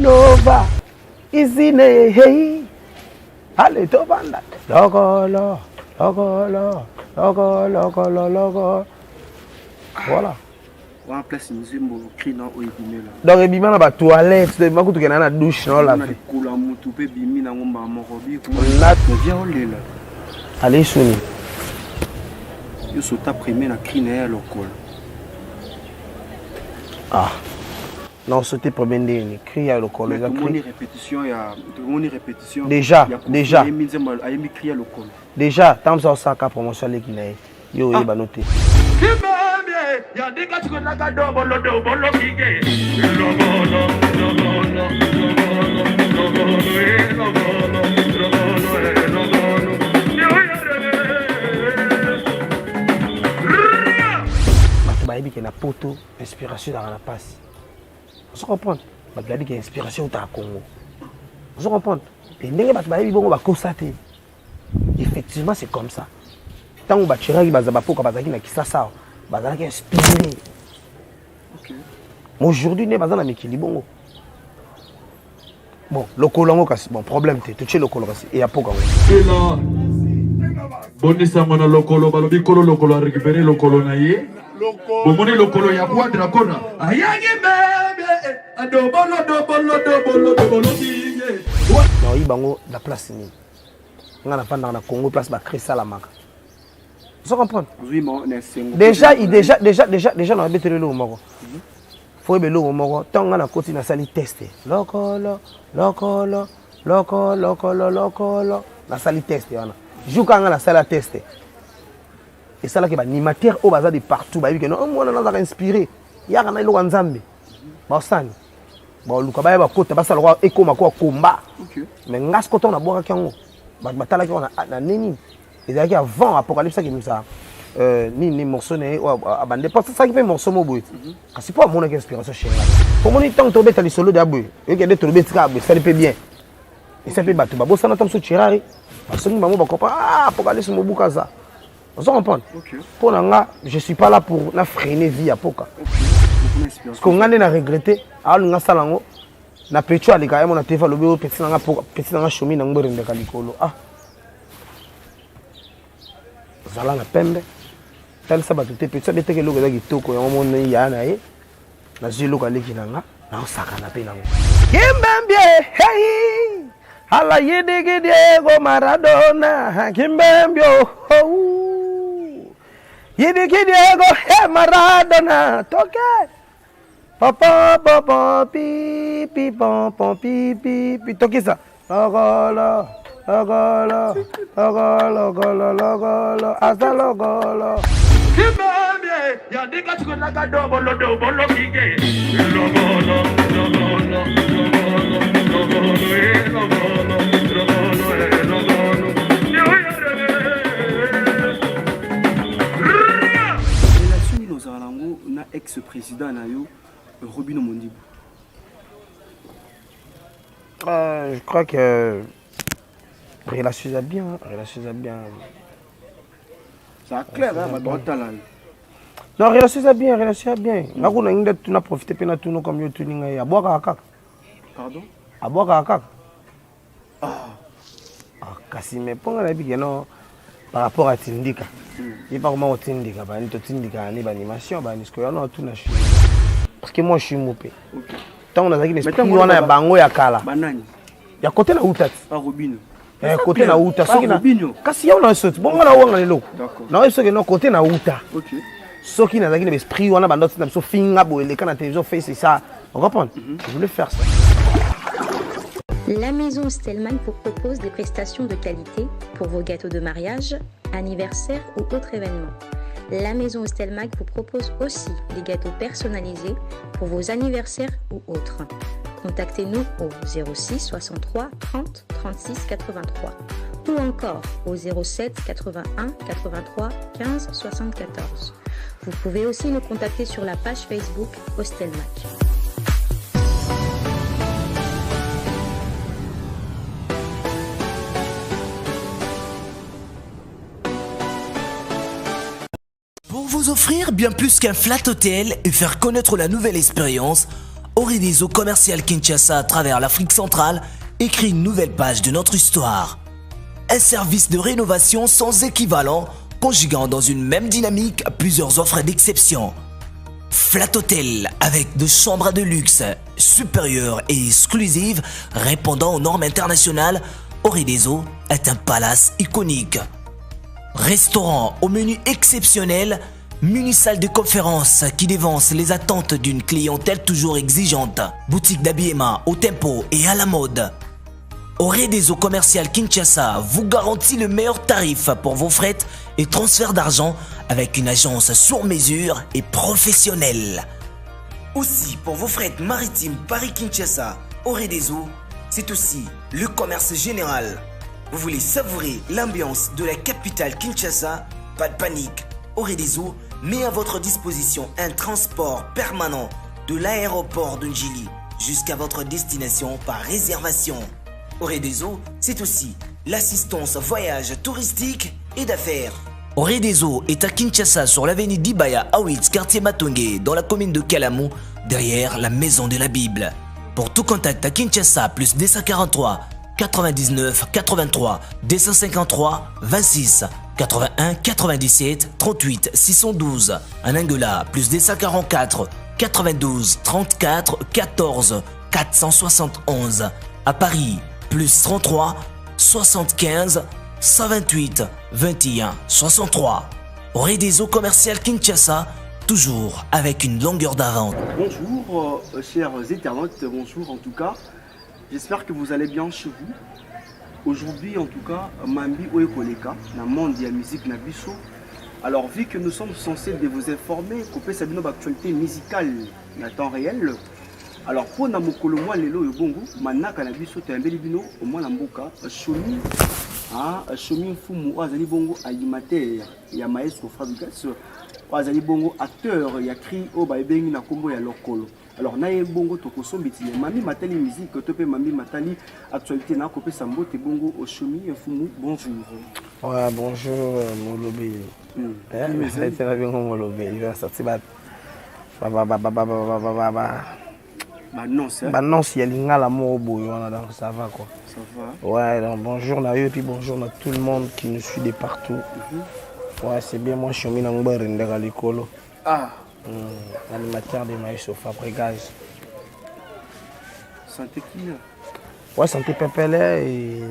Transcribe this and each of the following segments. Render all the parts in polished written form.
Nova, Isine, hey, allez, Tobanda, Logolo, Logolo, Logolo, Logolo, Logolo. Voilà. On place une zimbo, crie dans au ébimé là. Donc, ébimé dans la toilette, tu m'as dit la douche, non, là. On a moutou, bimi, na ngomba, morobi, viens au lait là. Allez, Souni. Yo sota premier na crie na local. Ah. Non, c'était premier ni crie à local. Tout le monde répétition, il y a tout le monde répétition. Déjà. Déjà, tant que ça a promotion les qui yo y va noter. Baby qui a poto inspiration dans la passe. Vous comprenez? Baby qui a inspiration au Congo. Vous comprenez? Et baby bon va constater. Effectivement, c'est comme ça. Tant que Bachira qui va zabapo kabazaki na kisasa, bazaki inspiré. OK. Aujourd'hui, né bazana mikili bongo. Bon, le colongo kasi bon problème te, tu sais le colongo kasi et a poka. Et là bonisa mona lokolo balobi kolo lokolo récupérer lokolo na ye. Bomoni lokolo ya quadra kona. Ayangi bébé adobolo dobolo dobolo dobolo biye. Non, il bango la place ni. On a pas dans la Congo place ba créer ça la marque. Vous comprenez? Déjà on a beté le moko. Faut be le moko tant on a continué à sali tester. Lokolo lokolo lokolo lokolo lokolo la sali tester on a. Joue quand on a sali tester. Et ça là qui va animateur au bazar de partout ba que non moi on a inspiré. Ya kana ilo nzambe. Ba sani. Ba luka ba ba kota ba sala ko ekoma ko komba. OK. Mais ngas ko ton na boka kango. Ba batala ko na neni. Et d'ailleurs avant apocalypse qui nous ça ni morceau né abandé pas ça qui fait morceau mo boy. C'est pas mon inspiration chez moi. Pour mon temps to beta li solo da boy. Et que de to beta boy ça peut bien. Et ça peut battre ba bo ça na tam so tirari. Parce que maman ba comprendre apocalypse mo buka ça. Vous comprenez? OK. Pour nga je suis pas là pour na freiner vie apoka. Parce qu'on a regretté alors nga salango na pecho ali ka yemo na tefa lobe petit nga chomi na ngore ndeka likolo ah zala na pembe tel ça ba tout petit bete ke loko za kitoko ya mona ya na ye na zilo ka leki nanga na osaka na pe nango kimbembie hey ala yedege Diego Maradona kimbembio yedege Diego Maradona toke papa papa pipi papa pipi toke ça logolo logolo logolo logolo logolo asa logolo kibambie yandika tukona kadobolo dobolo kige logolo logolo logolo logolo logolo relation ni lozalango na ex-président na yo Robino Mondibou. Je crois que relation est bien. Ça clair, hein, non, relation est bien. On a profité de tout comme yo tuninga à boire à kaka. Pardon? À boire à kaka. Ah, kasi mais pour la vie non par rapport à Tindika. Il pas comment Tindika, ba ni to Tindika ni ba animation, ba ni ce que on a tout na chi. Parce que moi je suis moupé. OK. Tant on a dit l'esprit on a bango ya kala. Banani. Ya côté na utat. Pas Robino. Côté na uta soki na kasi ya on a sauté. Bon on a wanga lelo. D'accord. Na soki na côté na uta. OK. Soki na zaki l'esprit on a bandot na so finga bo le kana télévision fait c'est ça. On comprend? Je voulais faire ça. La maison Stelmach vous propose des prestations de qualité pour vos gâteaux de mariage, anniversaire ou autres événements. La maison Stelmach vous propose aussi des gâteaux personnalisés pour vos anniversaires ou autres. Contactez-nous au 06 63 30 36 83 ou encore au 07 81 83 15 74. Vous pouvez aussi nous contacter sur la page Facebook Stelmach. Pour vous offrir bien plus qu'un flat hôtel et faire connaître la nouvelle expérience, Oredezo Commercial Kinshasa à travers l'Afrique centrale écrit une nouvelle page de notre histoire. Un service de rénovation sans équivalent, conjuguant dans une même dynamique plusieurs offres d'exception. Flat Hotel avec de chambres de luxe, supérieures et exclusives, répondant aux normes internationales, Oredezo est un palace iconique. Restaurant au menu exceptionnel, muni-salle de conférence qui dévance les attentes d'une clientèle toujours exigeante. Boutique d'habillement au tempo et à la mode. Oredezo Commercial Kinshasa vous garantit le meilleur tarif pour vos frais et transferts d'argent avec une agence sur mesure et professionnelle. Aussi, pour vos frais maritimes Paris-Kinshasa, Oredezo, c'est aussi le commerce général. Vous voulez savourer l'ambiance de la capitale Kinshasa? Pas de panique. Oredezo met à votre disposition un transport permanent de l'aéroport de Njili jusqu'à votre destination par réservation. Oredezo, c'est aussi l'assistance voyage touristique et d'affaires. Oredezo est à Kinshasa sur l'avenue d'Ibaya Awitz, quartier Matongé, dans la commune de Kalamou, derrière la maison de la Bible. Pour tout contact à Kinshasa, plus 243 99 83 253 26 81 97 38 612. En Angola, plus 244 92 34 14 471. À Paris, plus 33 75 128 21 63. Oredezo Commercial Kinshasa, toujours avec une longueur d'avance. Bonjour, chers internautes, bonjour en tout cas. J'espère que vous allez bien chez vous. Aujourd'hui, en tout cas, Mambi Oekoleka, dans le monde de la musique Nabiso. Alors, vu que nous sommes censés de vous informer, couper sa actualité musicale en temps réel. Alors, pour Namokolo, moi, Lelo et Bongo, Manaka Nabiso, Tambeli Bino, au moins Namboka, Chomi, Chomi Fumu, Azali Bongo, animateur, il y a maestro Fabrikas, Azali Bongo, acteur, il y a Cri, Obaïbengi, Nakombo, il y a Lokolo. Alors, naye bongo tokoso mbiti mami matali musique topé mami matali actualité na kopé sambo te bongo au Chomi Fumu. Bonjour. Ouais, bonjour Molobe. C'est la bien Molobe. Il va sortir bah non, si elle est là mort donc ça va quoi. Ça va. Ouais, donc bonjour na eux et puis bonjour à tout le monde qui nous suit de partout. Ouais, c'est bien moi Chomi na ngba rendera likolo. Ah. Animateur de Maïs au Fabregas. Santé qui? Ouais, santé Pépélé et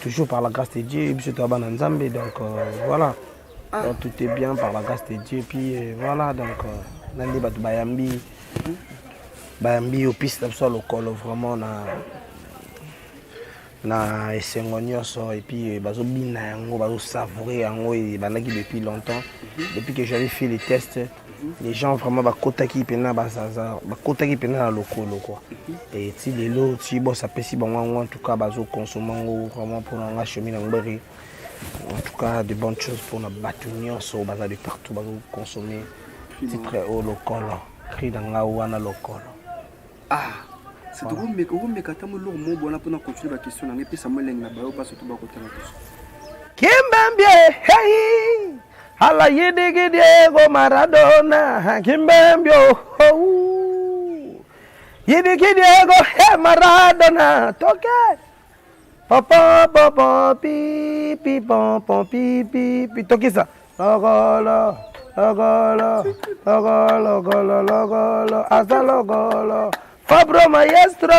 toujours par la grâce de Dieu, donc voilà. Donc tout est bien par la grâce de Dieu, puis voilà, donc Nandi Bat Bayambi, Bayambi au piste sur le col, vraiment na esengonyonso et puis bazo bina yango bazo savourer yango et banaki depuis longtemps. Depuis que j'avais fait les tests, les gens vraiment bakotaki pena bazaza bakotaki pena lokolo quoi. Et si les lots si bon ça peut si bon en tout cas bazo consommer vraiment pour la chemin en berry. En tout cas de bonnes choses pour la batunion baza de partout bazo consommer titre au local cri dans la wana local. Ah. C'est tout mais quand on lourd mot bon pour continuer la question na ngepesa moleng na bayo passe tout ba côté na question. Kimbambie hey ala yedege Diego Maradona Kimbambio yedege Diego hey Maradona toke papa papa pi pi pom pi pi pi toke ça logolo logolo logolo logolo logolo asa logolo Fabro maestro,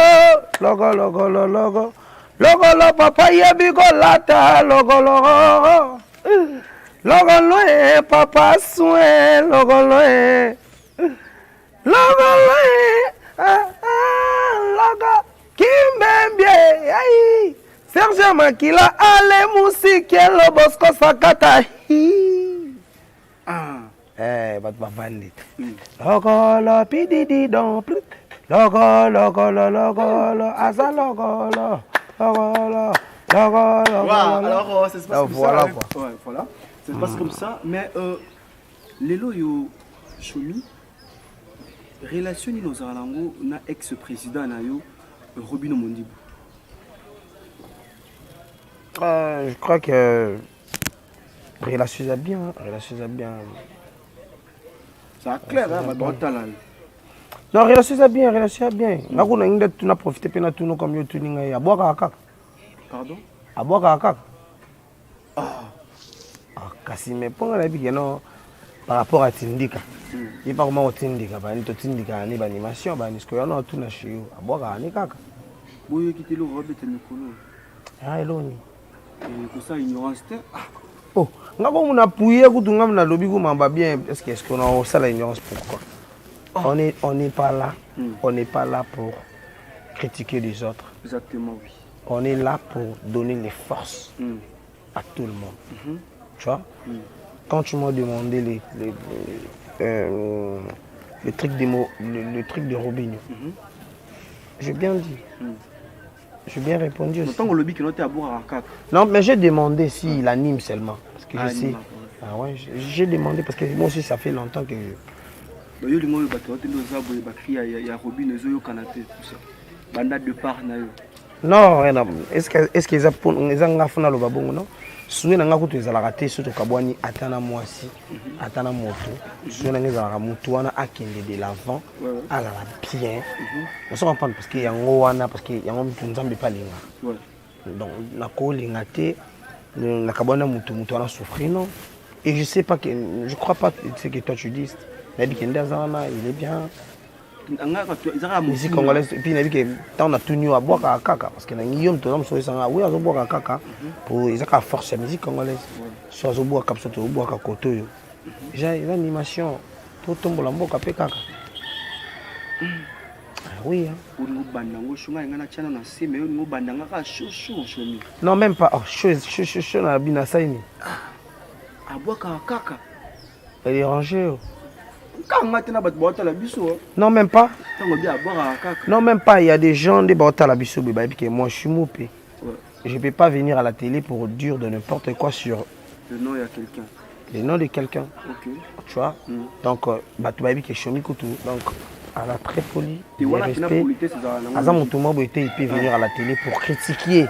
logo logo logo logo, logo lo papa yebigo lata, logo logo, logo loe papa soin, logo loe, logo loe, logo kimbembie, aïe, Serge Makila ale musique lo bosco sakata hi. Bat bavandi, logo lo pididi don. Logo, logo, logo, asa logo, logo, logo. Alors, ça se passe comme voilà, ça. Quoi. Ouais, voilà. Ça se passe comme ça. Mais Lelo yo Chomi, relation ni nos alango na ex-président na yo Robino Mondibou. Je crois que relation est bien, Ça clair, hein, ma droite là. Non, relation ça bien, relation bien. Tu n'as profité de tout comme yo tuninga à boire à kaka. Pardon? À boire à kaka. Ah, kasi mais pour la vie non par rapport à Tindika. Il pas comment Tindika, ba ni to Tindika ni ba animation, ba ni ce que yo non tout na chez yo. À boire à ni kaka. Boye qui te le robe te mikolo. Ah eloni. Et que ça ignorance te. Oh, ngako muna pouiller kutunga na lobby ko mamba bien est-ce qu'on a ça la ignorance pourquoi? On n'est pas là. On n'est pas là pour critiquer les autres. Exactement, oui. On est là pour donner les forces à tout le monde. Tu vois? Quand tu m'as demandé le truc de Robinho, j'ai bien dit. J'ai bien répondu aussi. Non, mais j'ai demandé s'il anime seulement. Parce que je sais. Ah ouais, j'ai demandé parce que moi aussi ça fait longtemps que non, est-ce qu'ils ont non? Soué n'a pas pu rater surtout kabwani atana mwasi atana moto soué n'a pas moto wana akende de l'avant à la bien on se comprend parce qu'il y a wana parce qu'il y a un nzambe pas linga donc na ko linga te na kabwana moto wana souffrir non et je sais pas que je crois pas ce que toi tu dis Nabi Kenda Zana il est bien musique congolaise et puis Nabi que tant on a tout nu à boire à kaka parce que na Guillaume tout homme sur ça oui à boire à kaka pour ils ont force la musique congolaise soit au boire capsule au boire à koto j'ai l'animation tout tombe la mboka pe kaka oui non même pas oh chaud na bina saini à boire à kaka elle est rangée non même pas non même pas il y a des gens des bota la biso que moi je suis moupé je peux pas venir à la télé pour dire de n'importe quoi sur le nom de quelqu'un le nom de quelqu'un tu vois donc batu babi que chomi kutu donc à la très poli respect azam mutumo boité il peut venir à la télé pour critiquer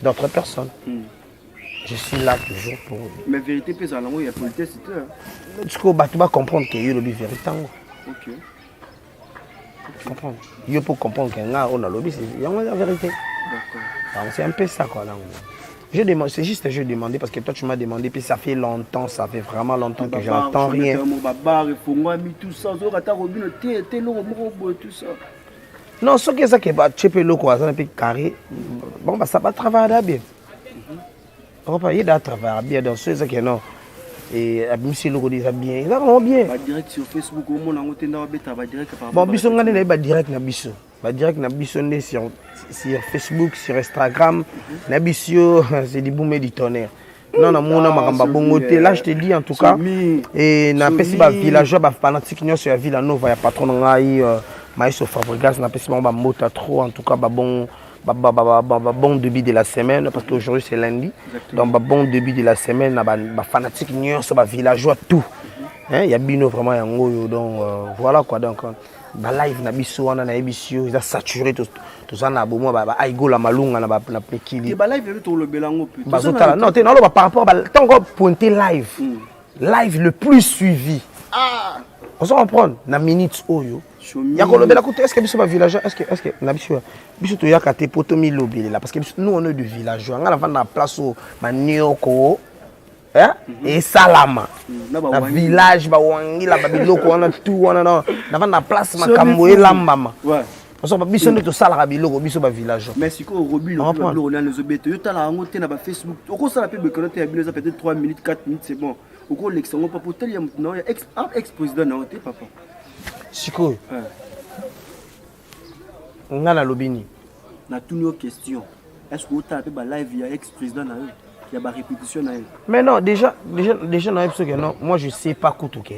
d'autres personnes. Je suis là toujours pour. Mais vérité, il y a politesse. Tu vas comprendre qu'il y a le vérité. Ok. Comprendre. Il faut comprendre qu'il y a un lobby, c'est la vérité. D'accord. C'est un peu ça quoi. C'est juste que je demandais parce que toi tu m'as demandé, puis ça fait longtemps, ça fait vraiment longtemps que j'entends rien. Non, ce qui est ça qui est tu peux le quoi, ça un peu carré. Bon, ça va travailler bien. Il y a travailler bien dans ce qui est non. Et monsieur le dit ça bien. Ça va bien. Direct sur Facebook, au monde en direct. Bon, biso ngane na ba direct na biso. Ba direct na biso ndé sur Facebook, sur Instagram, na biso c'est du boom et du tonnerre. Non na mona makamba bongo te. Là je te dis en tout cas et na pesi ba villageois ba fanatique nyo sur Villa Nova ya patron ngai Maïso Fabregas na pesi ba mota trop en tout cas ba bon bon début de la semaine parce qu'aujourd'hui c'est lundi. Donc bon début de la semaine ba fanatique nyo sur ba villageois tout. Hein, il y a bino vraiment yango donc voilà quoi donc ba live na biso wana na ebisio ils a saturé tout ça na bomo ba aigo la malunga na pekili. Ba live to le belango plus. Non, tu non par rapport tant qu'on pointer live. Live le plus suivi. Ah, on se comprendre na minutes oyo. Ya ko lobela côté est-ce que biso ba villageois est-ce que na biso to ya kate poto mi lobela là parce que nous on est de villageois ngala va na place au manioko et salama na village ba wangila ba biloko wana tout wana na na place makambo elambama ouais parce que biso ne to sala biloko biso ba village mais si ko robilo on a les obeto yo tala ngo te na ba Facebook oko sala pe bekonote ya binoza peut-être 3 minutes 4 minutes c'est bon oko l'exango pas pour tel ya non ya ex président na te papa siko ngala lobini na toutes nos questions est-ce que tu as pe ba live ya ex président na yo il y a des répétitions. Mais non, déjà non, moi je sais pas quoi tout que.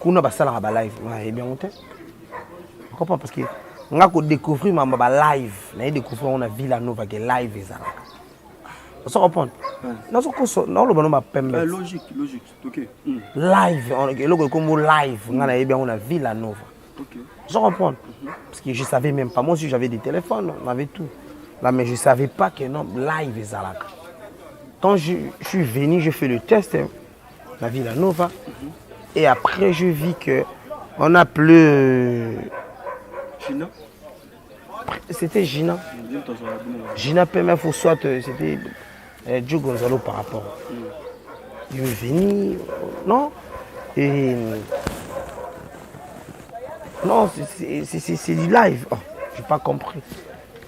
Kuna ba sala ba live, ouais bien monté. Je comprends parce que on a découvrir ma live, on a découvert on a Villa Nova qui live ezala. On se comprend. Non le bon ma pembe. Logique, OK. Live, on le comme live, on a bien on a Villa Nova. OK. Je comprends. Parce que je savais même pas moi si j'avais des téléphones, on avait tout. Là mais je savais pas que non live ezala. Quand je suis venu, je fais le test, la Villa Nova, et après je vis que On n'a plus... Gina. C'était Gina. Gina PMF ou soit c'était Joe Gonzalo par rapport. Il est venu, non? Et non, c'est du live. Oh, j'ai pas compris.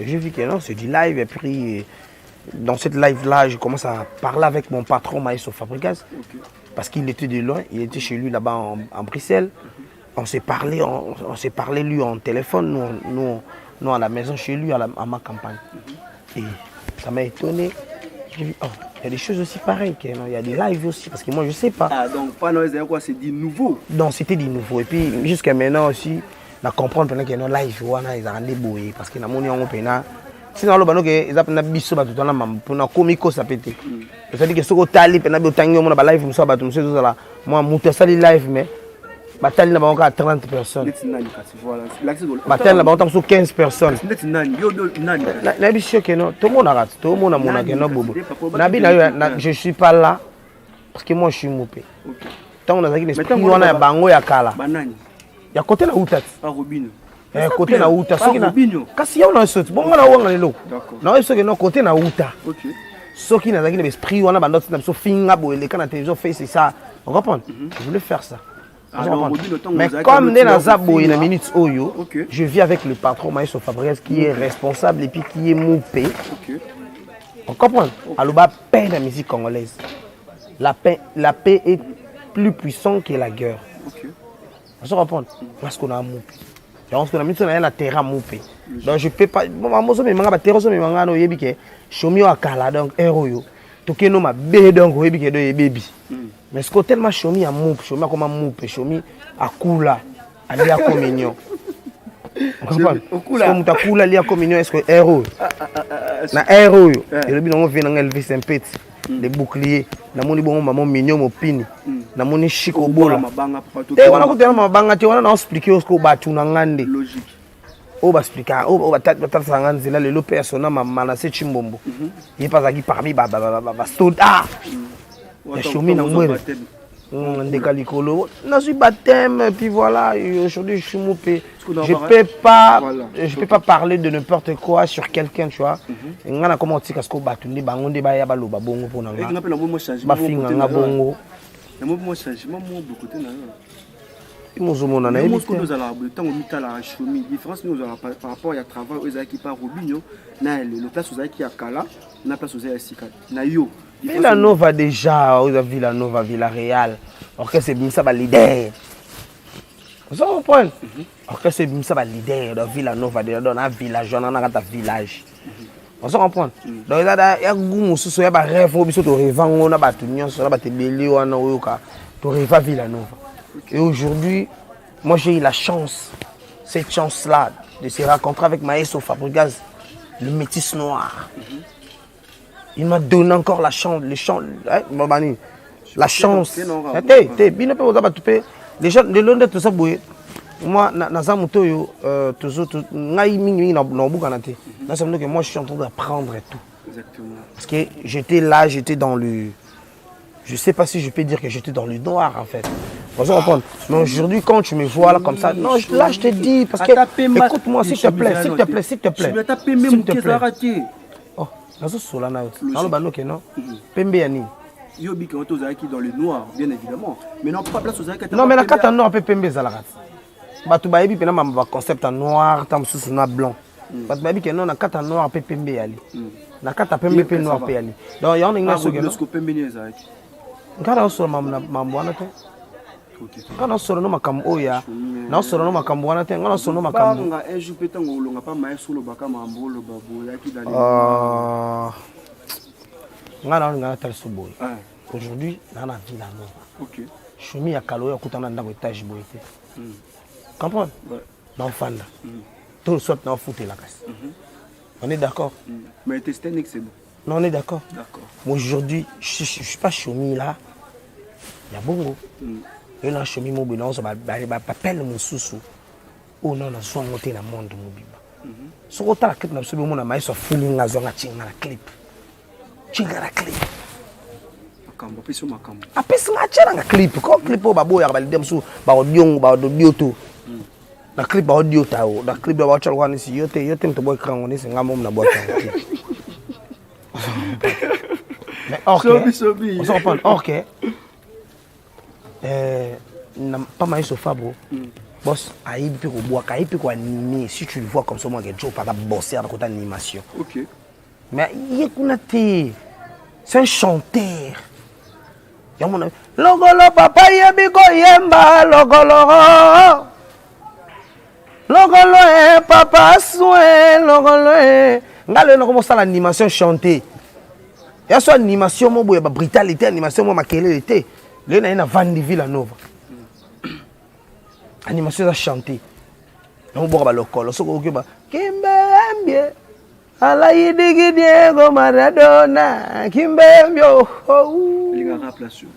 J'ai vu que non, c'est du live. Et puis, dans cette live-là, je commence à parler avec mon patron, Maïso Fabregas. Parce qu'il était de loin. Il était chez lui là-bas en Bruxelles. On s'est parlé, lui en téléphone, nous à la maison chez lui, à ma campagne. Et ça m'a étonné. J'ai vu, oh, il y a des choses aussi pareilles, il y a des lives aussi, parce que moi je sais pas. Ah, donc pas quoi, c'est du nouveau. Non, c'était du nouveau. Et puis jusqu'à maintenant aussi, on comprend qu'il y a des lives, ils ont des bouées, parce que nous avons sinon, ils ont des bisous, ils ont comico, ça peut être. C'est-à-dire que ce que tu as dit, ils ont des live, moi, je suis live, mais Batal n'a pas 30 personnes. Batal n'a pas 15 personnes. Tout le monde a je ne suis pas là parce que moi je suis moupé. Tant on a dit l'esprit, on a bango ya kala. Il y a côté na outat. Côté na outa. Kasi on a sauté. Bon, on a ouanga lelo. Non, ce que non côté na outa. Ce qui n'a dit l'esprit, on a bandot na so finga bo le kana télévision fait c'est ça. On comprend? Je voulais faire ça. Alors, mais comme je vis avec le patron Maïso Fabregas qui est responsable et puis qui est moupé. On comprend? Alors, la paix de la musique congolaise. La paix est plus puissante que la guerre. On se comprend? Parce qu'on a moupé. Donc, on a mis la terre à moupé. Donc, je ne peux pas. Bon, je ne peux pas terre à moupé. Je suis à Kala, donc, héros. Tout ce qui est bébé, donc, baby. Mais ce côté tellement chomi à moupe, chomi à comment moupe, chomi à coula, à lia communion. Vous comprenez? Comme ta coula lia communion, est-ce que héros? Na héros, et le bilan vient dans Elvis Saint-Pet, les boucliers, na moni bon maman mignon mo pini, na moni chico bola. Et on a côté ma banga, tu on a expliqué ce que batu na ngande. Logique. On va expliquer, on va tata sangane là le persona mama c'est chimbombo. Il passe aquí parmi ba stud ah. Je suis mis dans le décalicolo. Je suis baptême, et puis voilà, aujourd'hui je suis moupé. Je ne peux pas parler de n'importe quoi sur quelqu'un, tu vois. Je ne sais pas comment dire que je suis baptême, je suis Villanova déjà, Villanova, Villarreal. Orchestre c'est ça va leader. Vous comprenez? Orchestre c'est ça va leader de Villanova dans un village, dans un village. Vous comprenez? Donc il y a goût sous il y a rêve au biso to rêvant on a battu nion sur la battu belé on a oyoka to rêve Villanova. Et aujourd'hui, moi j'ai eu la chance, cette chance là de se rencontrer avec Maïso Fabregas, le métis noir. Il m'a donné encore la chance, la chance. Les gens de Londres, tout ça, moi, moi, je suis en train d'apprendre tout. Parce que j'étais là, j'étais dans le. Je ne sais pas si je peux dire que j'étais dans le noir, en fait. Mais aujourd'hui, quand tu me vois là comme ça, non, là, je te dis, parce que. Écoute-moi, s'il te plaît, s'il te plaît, s'il te plaît. S'il te plaît. Oh, nazo solana dans le bano que non pembe ya nini yo biki on tozaki dans le noir bien évidemment mais non pas place ozaki non mais la carte en noir peut pembe zalaka batu ba yebi pena ma concept en noir tam sous na blanc batu ba yebi que non na carte en noir peut pembe yali na carte pembe pe noir pe yali donc ya on nga so que non pembe ni ezaki ngara so mambo wana te ngana solo no makambo oya na solo no makambo wana te ngana solo no makambo nga un jour peut ngolonga pas mai solo baka mambo lo babo yaki dans ngana tal suboy aujourd'hui nana Villanova. OK. Choumi ya kalo ya kutana ndako étage boyete. Comprendre? Dans fanda. Tout soit dans fouter la casse. On est d'accord? Mais tester c'est bon. Non, on est d'accord. D'accord. Moi aujourd'hui, je suis pas choumi là. Il y a bongo. Et là choumi mo bino so ba papel mo susu. Oh non, na so ngote na monde mo biba. So ko tala clip na so be mo na mai so fuli nga zo nga chinga na clip. Chinga na clip. apesi nga atie nanga clip ko clip oyo baboyaka balide mosusu baodio to na clip baodio ta o na clip baotia lokwa nisi yo te moto boyekaka yango nisi nga momu na boyaka yango mais on se reprend ok pas mal sur Fabro boss aïe puis koboaka aïe puis animer si tu le vois comme ça moi que Joe pas bosser à côté animation ok mais il c'est un chanteur ya mon logolo papa yebi ko yemba logolo papa soin logolo ngale no commencer l'animation chanter ya so animation mo boye ba brutalité animation mo makelele le na ina Van de Villanova animation à chanter on boka ba lokolo soko ke ba kimbembie ala yidigi Diego Maradona kimbembio linga rappelation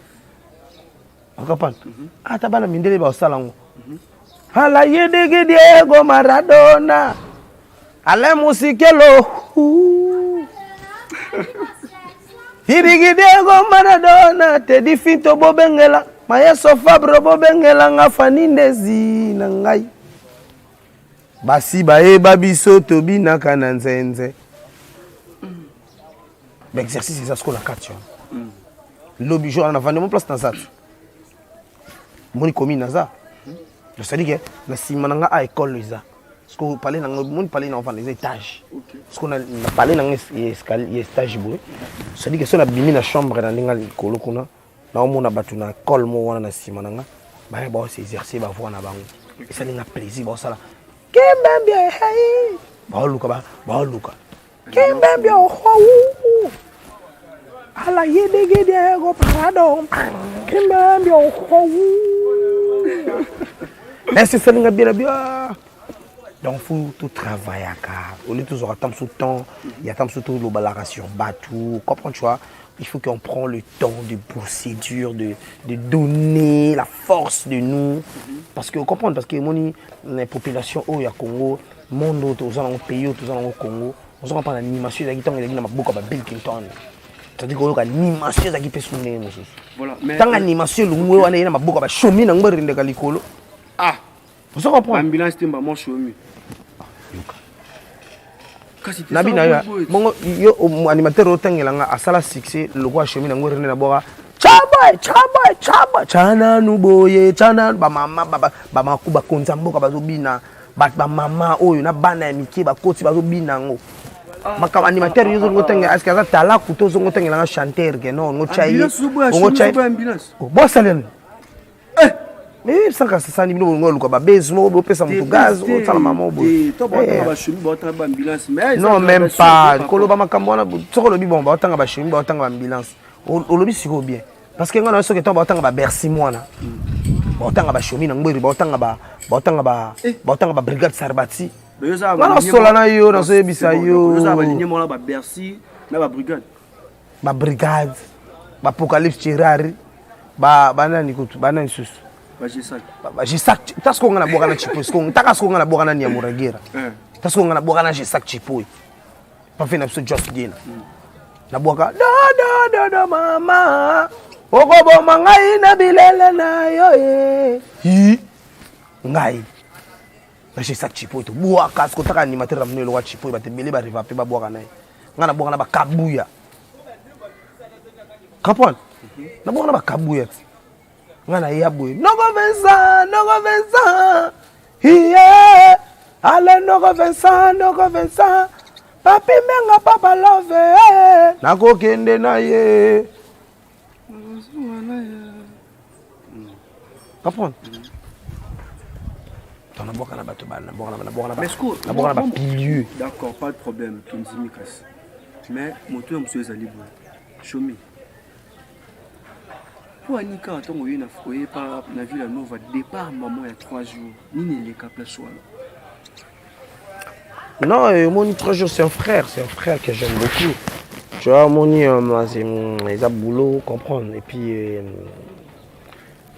akapana ata bana mindele ba osalango ala yidigi Diego Maradona ala musikelo yidigi Diego Maradona te di finto bobengela Mayeso Fabro bobengela nga fanindezi na ngai basi baeba biso tobinaka na nzenze l'exercice eza sikoyo na kati lobi jour na vande mon place na zatu moni komi na za c'est-à-dire que na nsima na nga a école eza sikoyo pale na nga moni pale na ovanda eza étage sikoyo na pale na nga escalier étage boye c'est-à-dire que so na bimi na chambre na ndenge likolo kuna naomona bato na école mo wana na nsima na nga baye baoseexercer bavoa na bango esalinga plaisir baosala kimbembia hei baoluka kimbembia ohu ala yedegede ego parado kimbembia ohu esi salinga bien donc faut tout travailler au lieu de toujours attendre sous temps il y a tant surtout l'obalaration batou comprends tu vois. Il faut qu'on prenne le temps de procédure, de donner la force de nous. Parce que, vous comprenez, parce que la population au Congo, le monde où nous avons pays, où nous avons au Congo, nous avons l'animation, nous avons beaucoup de Bill Clinton. C'est-à-dire que l'animation, c'est qui peut nous. Voilà. Tant l'animation, nous avons beaucoup de chemin dans le Galicolo. Ah! Vous comprenez? L'ambulance, c'est un chemin. nabi na bongo yo animateur otangelanga asala succès le roi chemin ngo rene na boka chaba chana nuboye chana ba mama ba makuba konza mboka bazobina ba mama oyo na bana ya mike ba koti bazobina ngo maka animateur yo ngo tanga aska za tala kuto zo ngo tangelanga chanteur ke no ngo chai ngo chai bo salen mais ça quand ça ni bino ngo luka ba bezmo bo pesa mutu gaz o tala mama bo non même pas koloba makambo na soko lobi bon ba otanga ba chimi ba otanga ba ambulance o lobi siko bien parce que ngana soki to ba otanga ba Bercy mwana ba otanga ba chimi na ngweri ba otanga ba brigade Sarbati ngana sola na yo na so yebisa yo ba ligne mwana ba Bercy na ba brigade ba Apocalypse Cherari ba nani kutu ba nani susu Jisak tasko ngana boka na chipo sko takasko ngana boka na Nyamuragira tasko ngana boka na Jisak chipo pa fe na so just gena na boka da mama okobo mangai na bilele na yo hi ngai na Jisak chipo to boka sko taka animateur ramne lo wa chipo ba te bele ba riva pe ba boka na ngana boka na ba kabuya kapon na boka na ba kabuya ngana yabwe noko Vincent yeah ale noko Vincent papi menga papa love nako kende na ye comprendre tona boka na bato bana boka na ba pilieu d'accord pas de problème Kinzimi Kasi mais moto monsieur ezali bon chomi pour Anika, quand on a pas la ville à Nova, départ maman il y a 3 jours, ni les cas place non, mon 3 jours c'est un frère que j'aime beaucoup. Tu vois, mon ils a boulot, comprendre. Et puis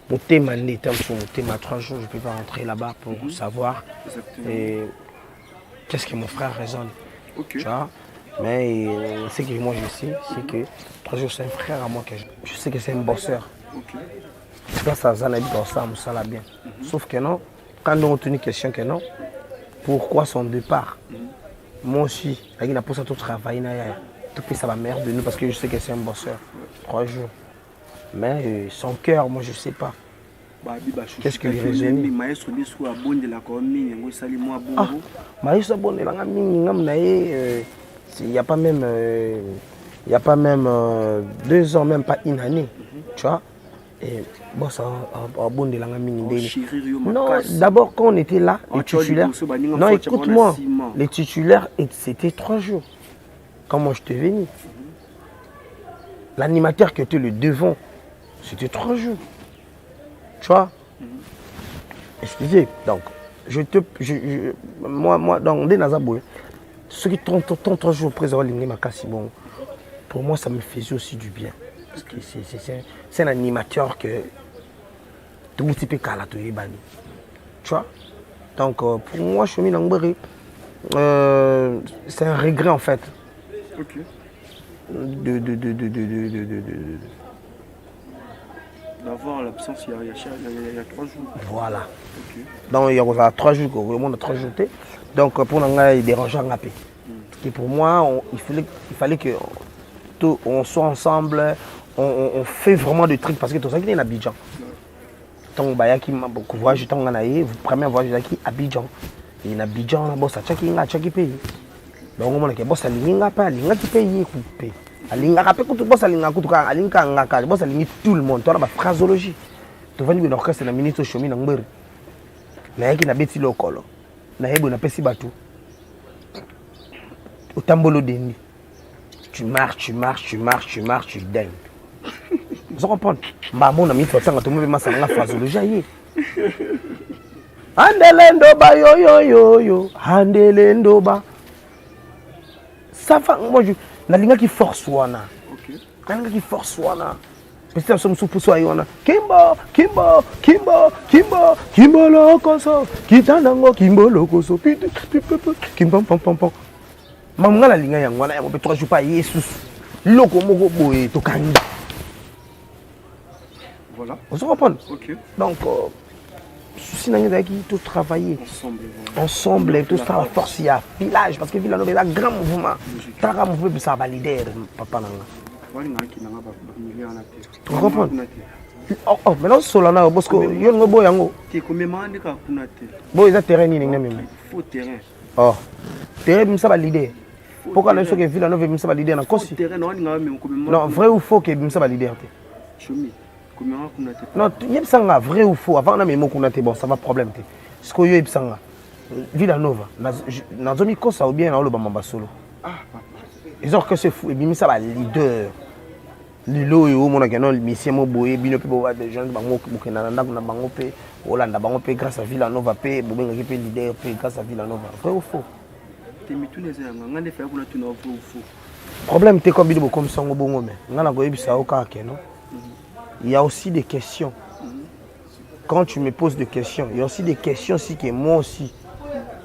mon thème sur mon thème à 3 jours, je peux pas rentrer là-bas pour savoir. Et qu'est-ce que mon frère raisonne. Okay. Tu vois. Mais ce que moi je sais, c'est que 3 jours c'est un frère à moi que je sais que c'est un bosseur. Là ça n'a pas ça l'a bien. Sauf que non, quand on a une question que non, pourquoi son départ? Moi aussi, il n'a pas ça tout travail, tout fait ça va merde de nous parce que je sais que c'est un bosseur. 3 jours. Mais son cœur, moi je sais pas. Qu'est-ce qu'il résonne? Maestro biso abonde la commune ngo sali moi bongo. Ah, maestro abonde la mingi ngam na il y a pas même 2 ans, même pas une année. Tu vois? Et bon ça abonde la mingi. Non, d'abord quand on était là, les titulaires. Non, écoute-moi, les titulaires c'était 3 jours. Quand moi je te venu. L'animateur qui était le devant, c'était 3 jours. Tu vois? Excusez, donc, moi, dans des Nazaboué, ceux qui tournent 3 jours après avoir l'ingé Makassi, bon, pour moi, ça me faisait aussi du bien. Parce que c'est un animateur que tout le monde peut calater, tu vois? Donc, pour moi, je suis Nangberi, c'est un regret en fait. Ok. D'avoir l'absence il y a 3 jours. Voilà. Okay. Donc il y a 3 jours, le monde a 3 jours. Donc pour nous, il dérange un peu. Et pour moi, il fallait que on soit ensemble, on fait vraiment des trucs parce que tout ça qui est à Abidjan. Donc vous voyagez tant en aïe, vous premier voyage qui Abidjan. Et en Abidjan, on a bossé à chaque pays. Donc on a bossé à l'Inga pas, l'Inga qui paye coupé. Alinga rappelle que tout boss alinga kutuka alinga ngaka boss alingi tout le monde. Tu as la phrasologie. Tu vas dire l'orchestre na ministre chomi na ngberu. Na yaki na beti lokolo. Na yebo na pesi batu. Au tambolo deni. Tu marches, tu dingue. Vous comprenez? Bah mon ami faut ça quand tout le monde m'a la phrasologie. Handelendo ba yo. Handelendo ba. Ça va moi je nalinga qui force wana. OK. Nalinga qui force wana. Petit somme sous pousso ayona. Kimbo lokoso. Kitandango kimbo lokoso. Kimbo pom. Mamanga nalinga yango wana ya mo 3 jours pas Jesus. Loko moko boye to kanga. Voilà. Vous comprenez? OK. Donc souci n'a qui tout travailler ensemble tout ça la force il y a village parce que village c'est un grand mouvement très grand mouvement ça va leader papa nanga tu comprends? Oh maintenant solana parce que yo ngobo yango ti komema ndika kuna te bo eza terrain ni ngai même faux terrain terrain ça va leader pourquoi le so que village no ça va leader na kosi terrain non nga même komema non vrai ou faux que ça va leader te chomi. Non, il y a vrai ou faux. Avant, on a mis mon kunate, bon, ça va problème. Ce qu'il y a Ibsanga, Villanova, dans zone ça ou bien dans le Bamba solo. Ils ont que c'est fou. Et bien, ça va leader. Lilo et au monagano, le monsieur Moboé, Binopi Boba, des gens, Bango, Bukenanda, Bangope, Hollanda, Bangope, grâce à Villanova, P, Bobenga, leader, P, grâce à Villanova. Vrai ou faux? Problème, t'es comme ça, bon, mais on a goûté ça au cas, non? Il y a aussi des questions. Quand tu me poses des questions, il y a aussi des questions aussi que moi aussi.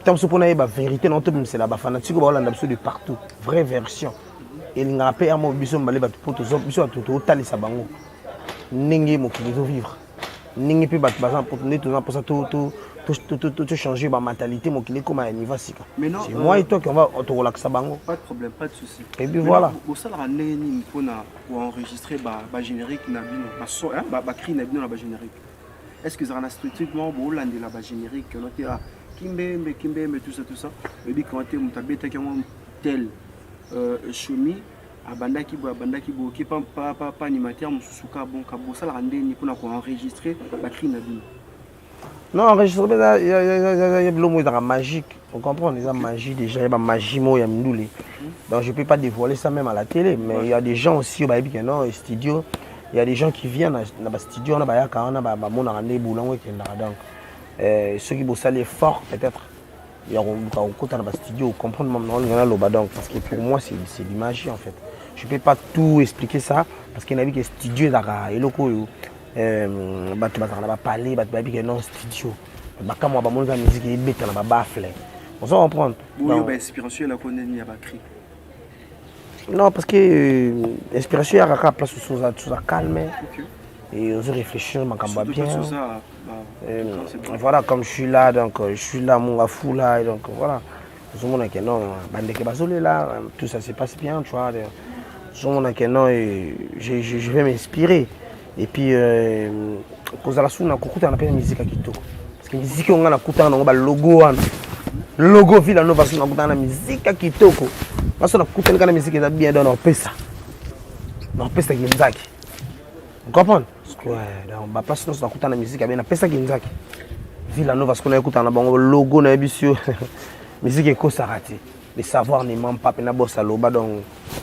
Tant que la vérité, c'est la fanatique de partout. Vraie version. Et il y a un peu de temps pour vivre. Il pour changer ma mentalité. C'est moi et toi qui va te relaxer. Pas de problème, pas de souci. Et puis voilà. Enregistrer le générique, est-ce que ça a strictement le générique, Kimbe, tout ça. Et puis quand tu as tel Chomi, Abandaki, qui pas animateur, Moussouka, bon, ça a enregistrer la cri Nabino. Non, enregistrer, il y a de l'homme magique. Vous comprenez, il y a magie déjà, il y a magie, il y a mdoulé. Donc je ne peux pas dévoiler ça même à la télé, mais il y a des gens aussi au studio. Il y a des gens qui viennent dans le studio, on a donc ceux qui bossent les forts peut-être. Il y a un studio, comprendre donc parce que pour moi c'est de magie en fait. Je ne peux pas tout expliquer ça parce qu'il y a des studios et locaux. Parler, non studio. Quand moi la musique est bête, on va baffler. On s'en comprendre. Oui, inspiration la connaît ni à Bakri. Non, parce que l'inspiration, il y a la place où ça calme. Et on se réfléchit, on m'a bien. Voilà, comme je suis là, donc je suis là, mon gars fou là, et donc voilà. Tout le monde a dit non, là, tout ça se passe bien, tu vois. Tout le monde a dit non, je vais m'inspirer. Et puis, cause à la soute, on a écouté la musique à Quito. Parce que la musique, on a écouté le logo. Le logo, Villa Nova, on a écouté la musique à Quito. Parce qu'on a écouté la musique qui est bien dans nos pesa. Dans nos pesa qui est Nzaki. Vous comprenez? Parce que dans ma place, on a écouté la musique qui est bien dans pesa qui est Nzaki. Villa Nova, parce qu'on a écouté le logo, on a écouté la musique qui est Kosarati. Le savoir ne ment pas, on a bossé à l'oba, donc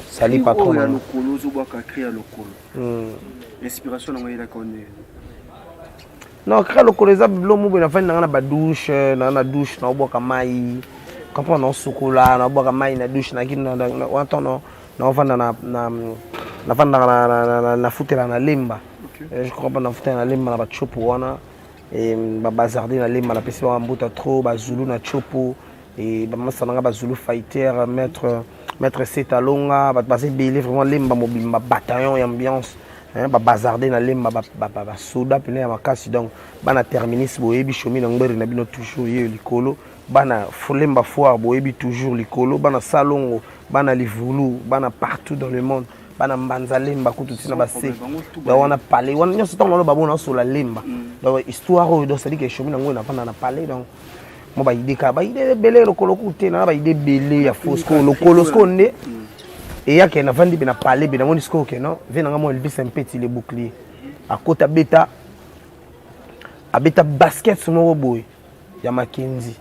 ça n'est pas trop. L'inspiration, on va connaître. Non, créer le colosa, l'homme il a fait dans la douche, dans bois comme maï, comprends dans chocolat, dans bois comme maï, dans douche, dans qui dans na foutre dans la limba. Je comprends dans foutre dans la limba na chopo wana et bazarder na limba na pesi ba mbuta trop ba zulu na chopo et ba masana ba zulu fighter maître Setalonga ba passer belé vraiment limba mobile bataillon et ambiance. Bazarder na lemba ba soda pene ya makasi donc bana terminus boyebi chomi na ngbere na bino toujours ye likolo bana folemba foire boyebi toujours likolo bana salongo bana livulu bana partout dans le monde bana mbanza lemba kutu tina base da wana parler wana nyoso tango lo babona so la lemba donc histoire o donc ça dit que chomi na ngwe na panda na parler donc mo ba ide ka ba ide belé lokolo kuté na ba ide belé ya fosco lokolo skonde. Et il y a quelqu'un qui a parlé, il y a un discours qui vient de Elvis un petit le bouclier. À côté de Beta basket sur mon boy. Il y a Mackenzie.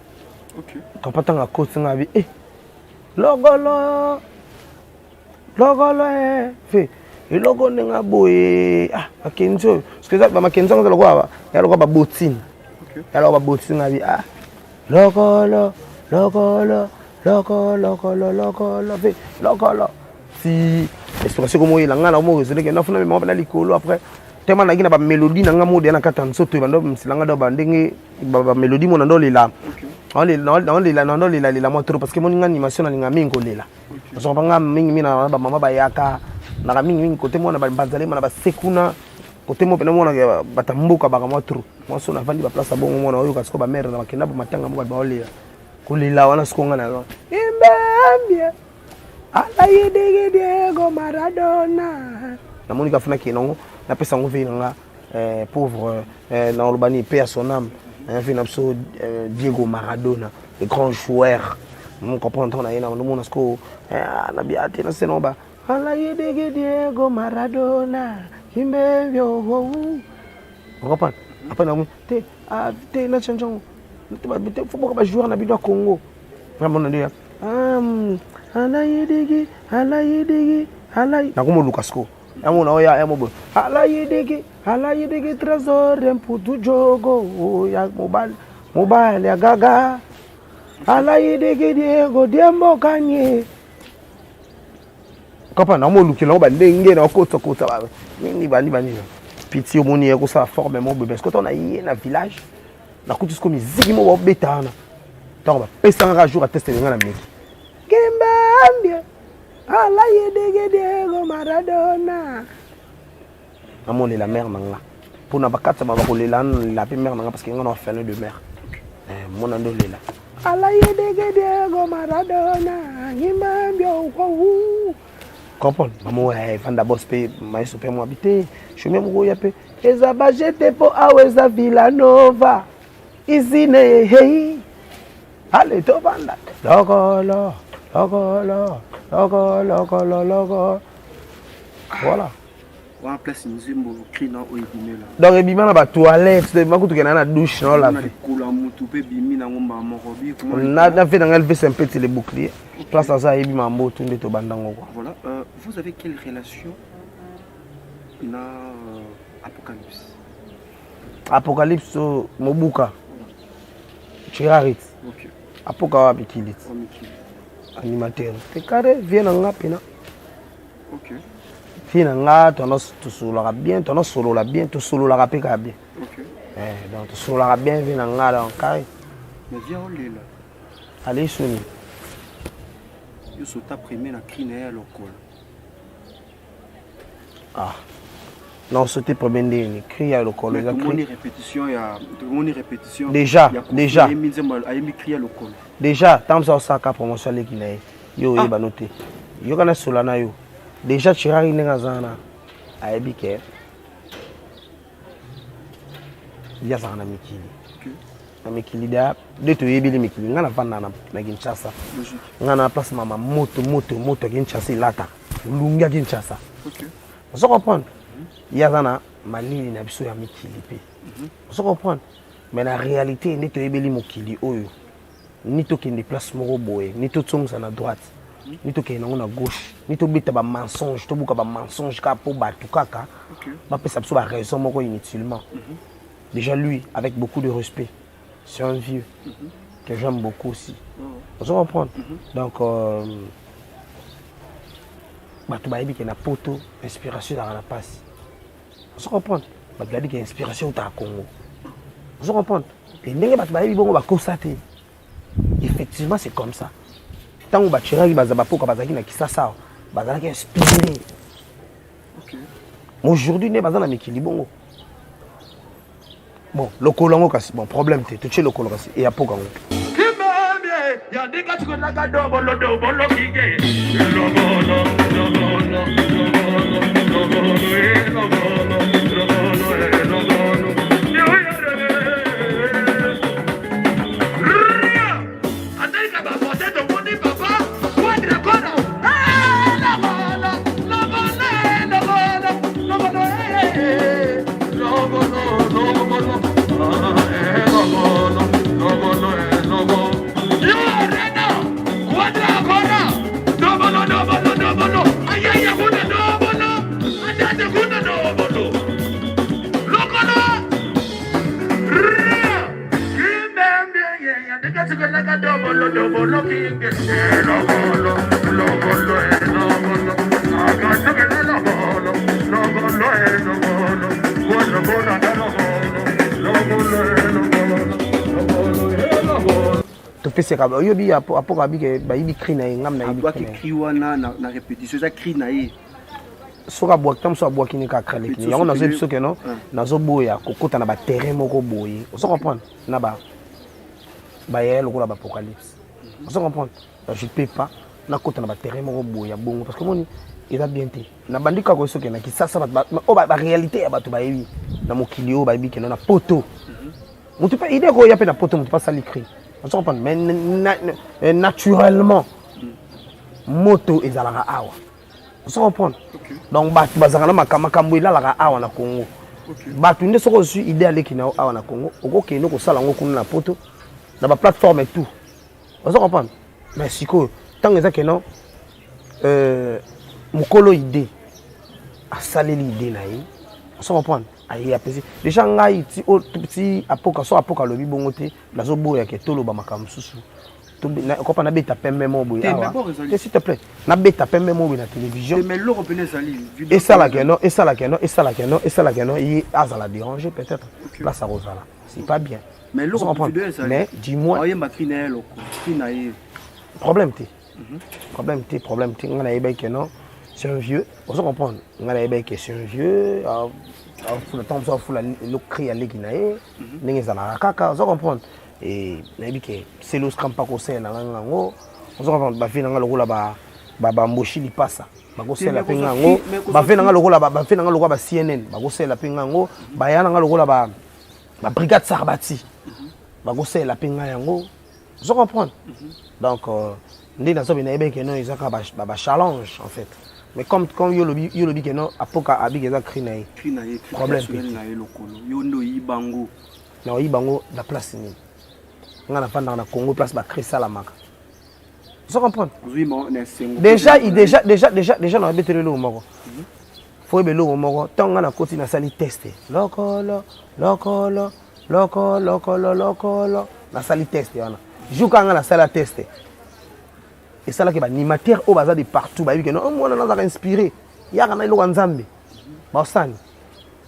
Quand on a côté on a vu logolo fait et logo nenga boy ah Mackenzie parce que ça Mackenzie on a le quoi botine. Il y a le botine a vu ah logolo si expression comme il a ngana mo c'est que na funa me na likolo après tellement na gina ba mélodie na ngamo de na katanso to bando msilanga do bandenge ba mélodie mo ndo lela on lela mo trop parce que mon animation na linga mingo lela parce que banga mingi mina ba mama ba yaka na mingi côté mo na ba banzale mo na ba sekuna côté mo pena mo na batambuka ba mo trop mo so na vandi ba place bongo mo na oyo kasi ko ba mère na bakenda ba matanga mo ba olela kulila wana sikonga na lo imbambia alaye dege Diego Maradona na monika funa kinongo na pesa ngovi nga pauvre na Albanie paix à son âme un so Diego Maradona le grand joueur on comprend on a na monde sko na biati na senoba alaye dege Diego Maradona kimbevyo on comprend après na te na chanjon te faut pas jouer na bido Congo vraiment on dit Alayedege, nakumo Lukasko. Yamo na oya yamo bo. Alayedege trésor imputu jogo ya mobile ya gaga. Alayedege Diego Diembo Kanye. Kapa na mo lukila ba ndenge na kota ba. Nini bani. Piti omoni yeko sa forme mo bébé. Parce que on a yé na village. Na kutu sko musique mo ba betana. Tant ba pesa un jour à tester nga na meki. Kimbambia alaye Diego Maradona amone la mère nanga pour na bakatsa ba ko lela la mère nanga parce que ngana fait de mère mon ando lela alaye Diego Maradona kimbambia ko comprendre maman vanda boss pe mais super mo habiter je même go yape ezaba jete po aweza Villa Nova izine hey allez to vanda lokolo. Voilà. On place une zimbo crina au ibimela. Donc ibimela na ba toilette, de makutu ke na douche non la. Na kula mutu pe bimi na ngomba morobi comment. Na fait dans Elvis un petit le bouclier. Place ça ibima mbo tunde to bandango quoi. Voilà, vous avez quelle relation na Apocalypse? Apocalypse Mobuka. Chirarit. OK. Apoka Bikilit. Animateur. Te carré vient en ngapina. OK. Vient en nga to solo la bien, to solo la bien, to solo la rapé ka bien. OK. Donc to solo la bien vient en nga dans carré. Mais viens on là. Allez soni. Yo sota premier na crine ya lokolo. Ah. Non, c'était premier ndé, cri à l'okolo. Mais tout le monde répétition, il y a tout le monde répétition. Déjà. Déjà, tant que ça a promotion les Guinéens, yo y va noter. Yo kana solana yo. Déjà Chirari n'engazana, a ebike. Ya ça na mikili. Na mikili da, de to yebili mikili. Ngana vanda na Kinshasa. Ngana place mama moto Kinshasa lata. Lunga Kinshasa. OK. Vous comprenez? Yazana malili na biso ya mikili pe. Vous comprenez? Mais la réalité n'est pas ebeli mokili oyo. Ni to kende place moko boye, ni to tsonga na droite. Ni to kende na gauche, ni to beta ba mensonge, to buka ba mensonge ka po ba tukaka. OK. Ba pesa biso ba raison moko inutilement. Déjà lui avec beaucoup de respect. C'est un vieux que j'aime beaucoup aussi. Vous comprenez? Donc tu vas dire qu'il y a poto inspiration dans la passe. Vous comprenez? Tu vas dire qu'il y a inspiration au Congo. Vous comprenez? Et tu vas dire qu'il constater. Effectivement, c'est comme ça. Tant que tu vas dire qu'il y a inspiré. Aujourd'hui, tu vas dire qu'il y a bon, le colon, bon, problème, tu es le colon, et il y a pas de c'est comme ça. Il y a un peu de cri na ngam na ibi cri wana na répétition ça cri na ye soka boa tam so boa kini ka krale kini yango nazo biso ke non nazo boya kokota na ba terrain moko boye on se comprendre na ba yel ko la ba apocalypse on se comprendre je peux pas na kota na ba terrain moko boya bongo parce que moni il a bien été na bandika ko soke na ki sasa ba réalité ya bato ba yebi na mokili o ba yebi ke na poto mutu pa idée ko ya pe na poto mutu pa sali cri. On se comprend, mais naturellement, moto est à la awa. On se comprend. Donc, bazanga makambo ila la awa na Congo. Batu nde soko su idée aller ki na awa na Congo. Oko ke no ko sala ngo kuna na poto, na ba plateforme et tout. On se comprend. Mais siko tant que ça que non mukolo idée a salé l'idée na yi. On se comprend. Aïe apesi déjà ngai ti apoka so apoka lobi bongote nazo boya ke tolo ba makamsusu to na ko pa na beta pembe mo boya s'il te plaît na beta pembe mo na télévision mais l'européen sali et ça la que non il a la déranger peut-être là ça rosala c'est pas bien mais l'européen sali mais dis-moi aye makrina loko krina ye problème te ngana yeba que non c'est un vieux on se comprend ngana yeba que c'est un vieux le temps ça faut le cri à l'éginae n'engage à la kaka on comprend et nabi que c'est le scram pas conseil na ngango on comprend ba fina ngalo la ba mboshi li passa ba conseil la pinga ngo ba fina ngalo la ba fina ngalo ba CNN ba conseil la pinga ngo ba yana ngalo la ba brigade Sarbati ba conseil la pinga yango on comprend donc ndi na so bina ebe que non ils ont ba challenge en fait. Mais comme yolobi que non apoka abi que ça crinae problème na lokolo yondo ibango na ibango la place ni ngana fanda na Congo place ba créer ça la maka vous comprenez déjà on a beté le moko faut be le moko tant ngana koti na sali tester lokolo na sali tester wana juka ngana sala tester. Et ça là que animateur au bazar de partout ba que non moi on a inspiré ya kana ilo nzambe ba osani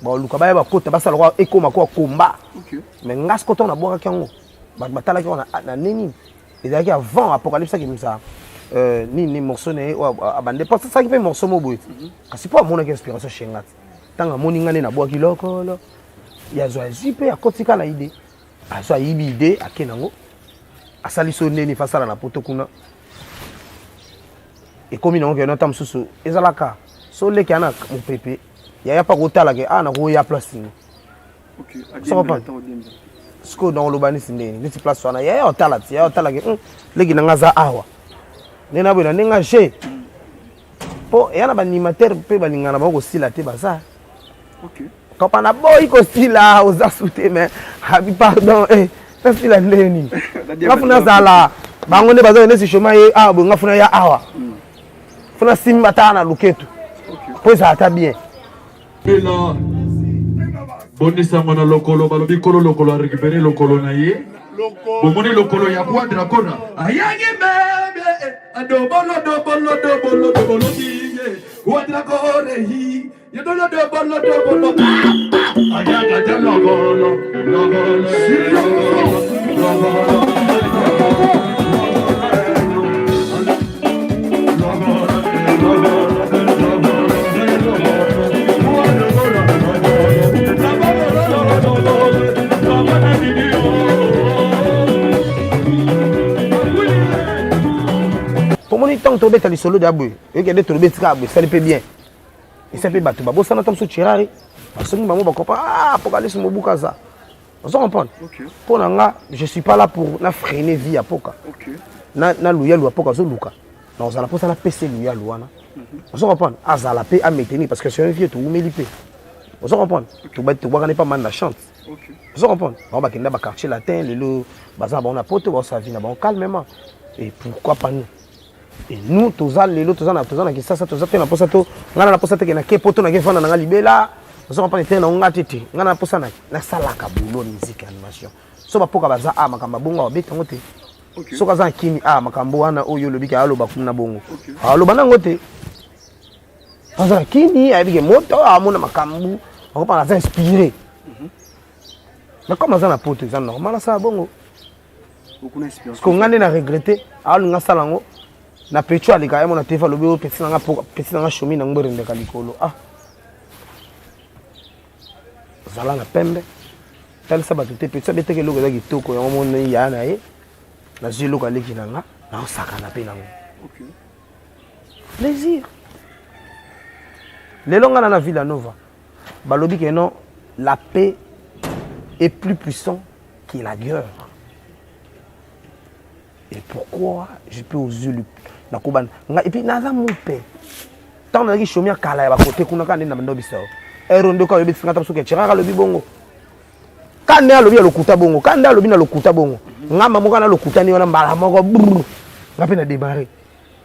ba luka ba ba kota ba sala kwa ekoma kwa komba mais ngas ko tona boka kango ba batala ki na nini et là avant apocalypse qui ça ni morceau ne abande pas ça qui fait morceau mo boy kasi po amona inspiration chez ngat tanga moni ngane na boaki lokolo ya zo azipe akotika na idée azo ayibi idée akenango asali so neni fasala na poto kuna et comme il y a un temps sous ezalaka so le kana mon pépé ya pas kotala ke ana ko ya place ni OK ce que dans l'urbanisme ni place wana ya otala ke le kinanga za awa nena bwana ninga che po yana ba animateur pe balingana ba ko sila te baza OK quand on a boy ko sila oza souté mais habi pardon ça sila ndeni ngafuna zala bango ne baza ne si choma ye abo ngafuna ya awa funa simba tana luketu po ça ta bien Pela bonisa mwana lokolo balobi kolo lokolo récupérer lokolo na ye bomoni lokolo ya quadra kona ayangi bebe adobolo diye quadra kore hi yedolo dobolo ayaga de lokolo tant que tu as solo d'abou et que tu as ça peut bien et ça peut battre bah ça n'entend sur tirari parce que maman va comprendre pour aller sur mon boukaza on se comprend pour nanga je suis pas là pour la freiner vie à poka na luya lu apoka zo luka na on za la posa la PC luya luana on se comprend azala pe a maintenir parce que c'est un vieux tout melipe on se comprend tu ba tu ba pas mal la chante on se comprend on va kenda ba quartier latin le baza ba on a poto ba sa vie na ba calmement et pourquoi pas nous et nous tous les autres tous qui ça tous na posa to ngana na posa te na ke poto na ke fana na libela on se comprend te na ngati te ngana posa na sala ka boulot musique animation so ba poka baza a makamba bongo obeta ngote so kaza kini makambo wana oyo lobika aloba kuna bongo aloba nango te kaza kini ayibike moto amona makambo akopa na inspiré mais comme ça na poto ça normal ça bongo beaucoup d'inspiration parce qu'on ngane na regretter alu ngasala ngo na pecho alika yemo na tefa lobi pesi nga shomi na ngore ndeka likolo zala na pembe tel sa batute pecho beteke loko za kitoko yango mona ya na ye na zilo ka leki nanga na osaka na pe nango plaisir lelo ngana na Villanova balobi que non la paix est plus puissant que la guerre. Et pourquoi je peux oser le na kuban et puis naza mon paix tant na ki chomia kala ya côté kuna ka ndina ndo biso erondo ka yobi tsingata suke chiraka lobi bongo kande alobi ya lokuta bongo kande alobi na lokuta bongo ngamba moka na lokuta ni ona mbala moko ngapi na démarrer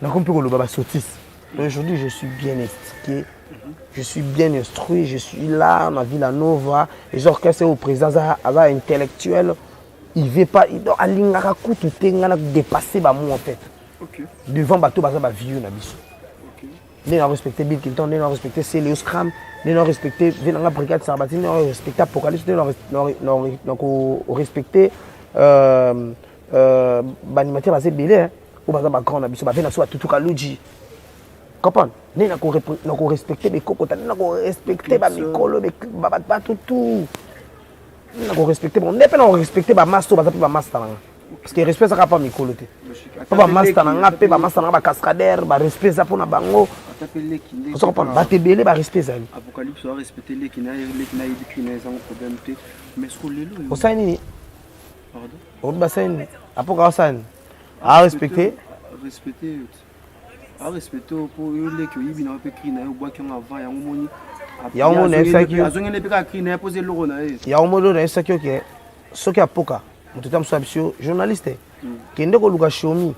na kompi ko loba ba sotis. Aujourd'hui je suis bien éduqué, je suis bien instruit, je suis là na Villanova et genre que c'est au président ça intellectuel, il veut pas il doit alingaka kutu tenga na dépasser ba moi en fait. Devant bateau baza ba vieux na biso. Les non respecté Bill Clinton, les non respecté Celius Cram, les non respecté Venanga Brigade Sarbatini, les non respecté Apocalypse, les non respecté banimateur basé belé ou baza ba grand na biso ba vena so tutu kaluji. Comprendre? Les non respecté les kokota, les non respecté ba mikolo ba tutu. Les non respecté bon, n'est pas non respecté ba masto baza ba master. Parce que respect ça pas mikolo te. Pas master na pe ba master na ba cascadeur ba respect ça pour na bango. On se comprend ba te belé ba respect ça. Apocalypse doit respecter les qui n'a sans problème te mais ce que les o ça ni pardon o ba ça ni apoka ça ni a respecter pour les qui yibi na pe cri na yo bois qui avant ya ngomoni ya ngomoni ça qui azongene pe ka cri na poser le rona ya ngomoni na ça qui OK soki apoka mututam swabisio journaliste kende ko luka shomi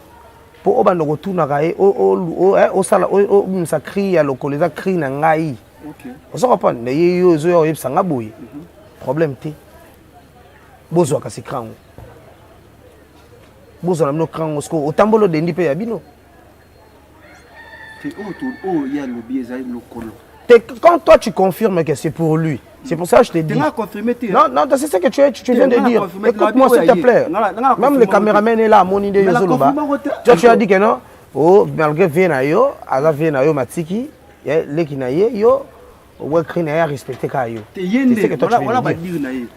po obanda ko tuna ka o sala o msa cri ya lokoleza cri na ngai OK on se comprend ne yo zo yo yebsanga boye problème te bozo ka sikrango bozo na no krango sko otambolo de ndi pe ya bino te il y a le biais lokolo. Quand toi tu confirmes que c'est pour lui, c'est pour ça que je te dis. Non, c'est ce que tu viens de dire. Écoute-moi s'il te plaît. Même le caméraman est là, mon idée. Tu as dit que non. oh malgré vie na yo aza vie na yo matiki ya leki na ye yo ouais cri na ya respecter ka yo te yende voilà ba dire na ye